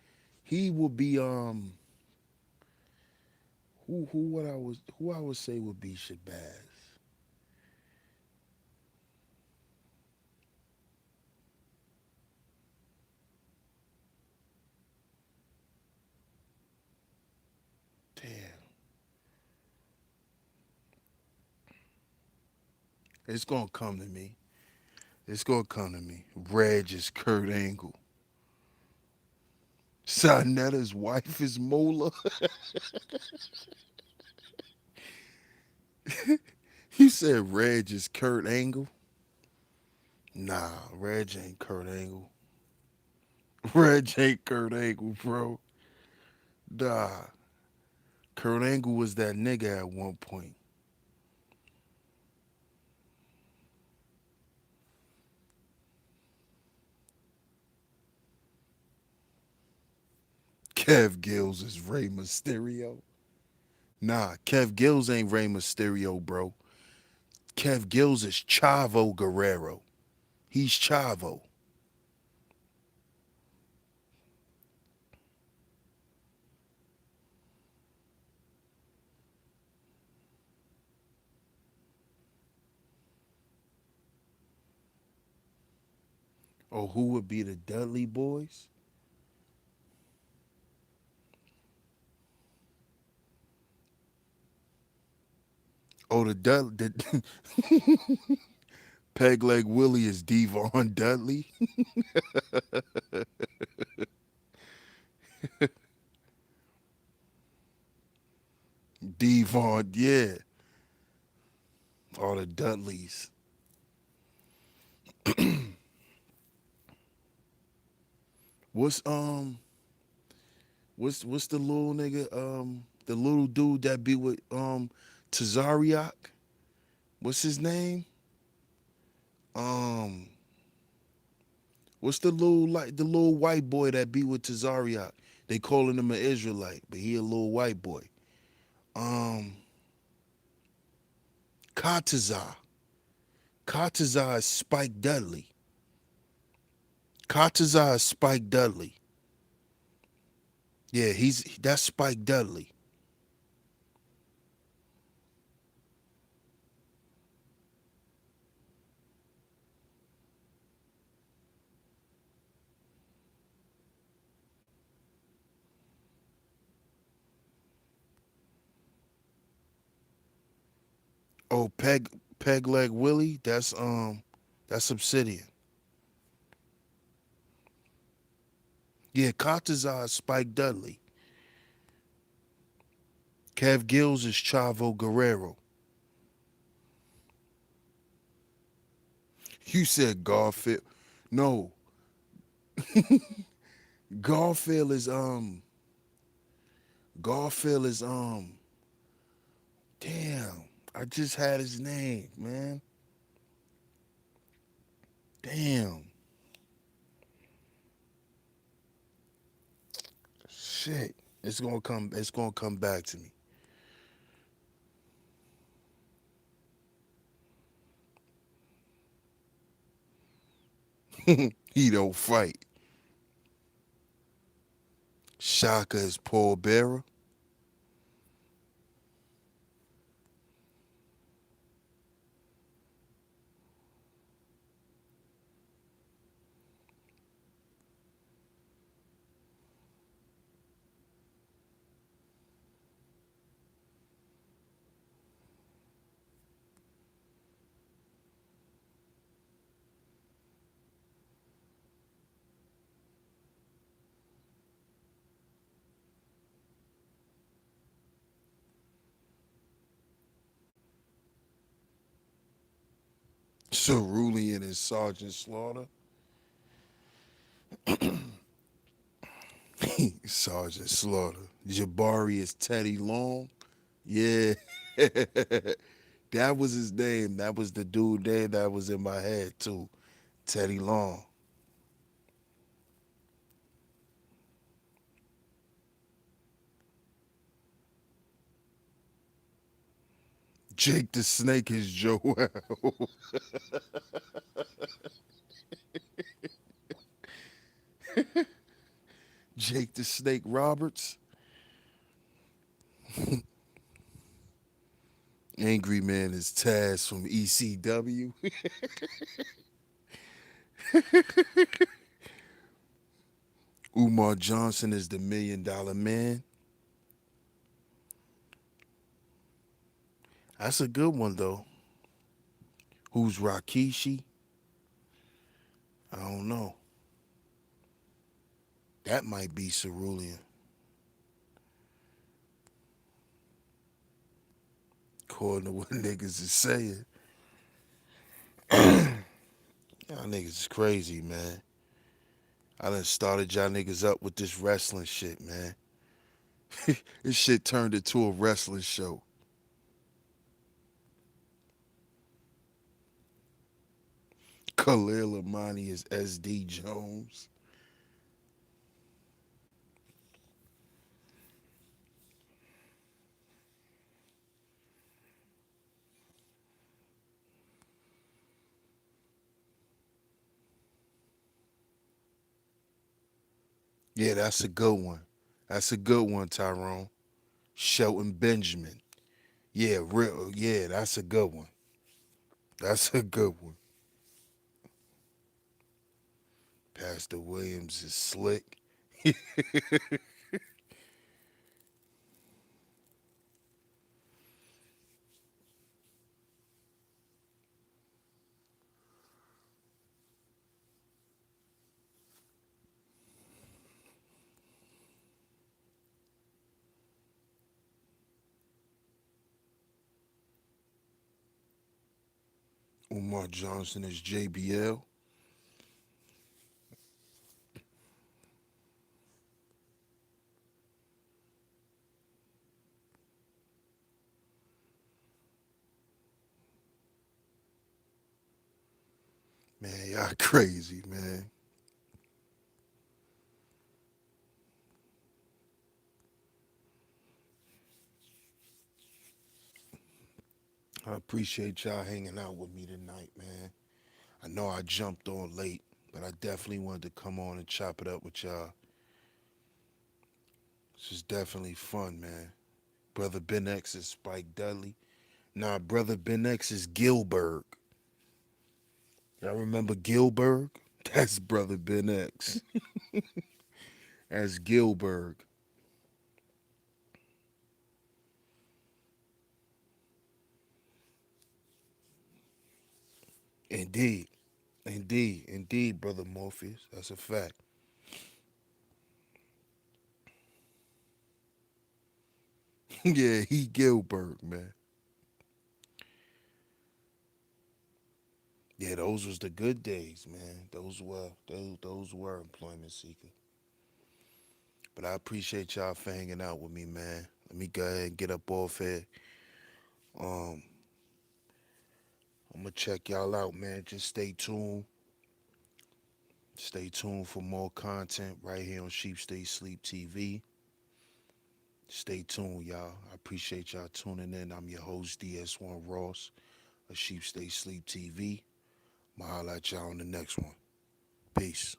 would be who I would say would be Shabazz. Damn. It's gonna come to me. It's gonna come to me. Reg is Kurt Angle. Sanetta's wife is Mola. You said Reg is Kurt Angle? Nah, Reg ain't Kurt Angle. Reg ain't Kurt Angle, bro. Nah. Kurt Angle was that nigga at one point. Kev Gills is Rey Mysterio. Nah, Kev Gills ain't Rey Mysterio, bro. Kev Gills is Chavo Guerrero. He's Chavo. Or who would be the Dudley Boys? Oh, the Peg Leg Willie is Devon Dudley. Devon, yeah. All the Dudleys. What's what's the little nigga the little dude that be with Tazariak? What's his name? Um what's the little white boy that be with Tazariak? They calling him an Israelite, but he a little white boy. Um Katazar. Katazar is Spike Dudley. Katazar is Spike Dudley. Yeah, that's Spike Dudley. Oh, Peg Leg Willie, that's Obsidian. Yeah, Katazar is Spike Dudley. Kev Gills is Chavo Guerrero. You said Garfield. No, Garfield is Garfield is damn. I just had his name, man. Damn. Shit. It's gonna come back to me. He don't fight. Shaka is Paul Bearer. Cerulean is Sergeant Slaughter. Sergeant Slaughter. Jabari is Teddy Long. Yeah. That was his name. That was the dude name that was in my head too. Teddy Long. Jake the Snake is Joel. Jake the Snake Roberts. Angry Man is Taz from ECW. Umar Johnson is the $1 Million Man. That's a good one though. Who's Rakishi? I don't know. That might be Cerulean. According to what niggas is saying. Y'all niggas is crazy, man. I done started y'all niggas up with this wrestling shit, man. This shit turned into a wrestling show. Khalil Amani is SD Jones. Yeah, that's a good one. That's a good one, Tyrone. Shelton Benjamin. Yeah, real. Yeah, that's a good one. That's a good one. Pastor Williams is slick. Umar Johnson is JBL. Man, y'all crazy, man. I appreciate y'all hanging out with me tonight, man. I know I jumped on late, but I definitely wanted to come on and chop it up with y'all. This is definitely fun, man. Brother Ben X is Spike Dudley. Nah, Brother Ben X is Gilbert. Y'all remember Gilbert? That's Brother Ben X. That's Gilbert. Indeed. Indeed, Brother Morpheus. That's a fact. Yeah, he Gilbert, man. Yeah, those was the good days, man. Those were employment seeker. But I appreciate y'all for hanging out with me, man. Let me go ahead and get up off here. Um, I'm gonna check y'all out, man. Just stay tuned. Stay tuned for more content right here on Sheep Stay Sleep TV. Stay tuned, y'all. I appreciate y'all tuning in. I'm your host, DS1 Ross of Sheep Stay Sleep TV. I'll holla at y'all on the next one. Peace.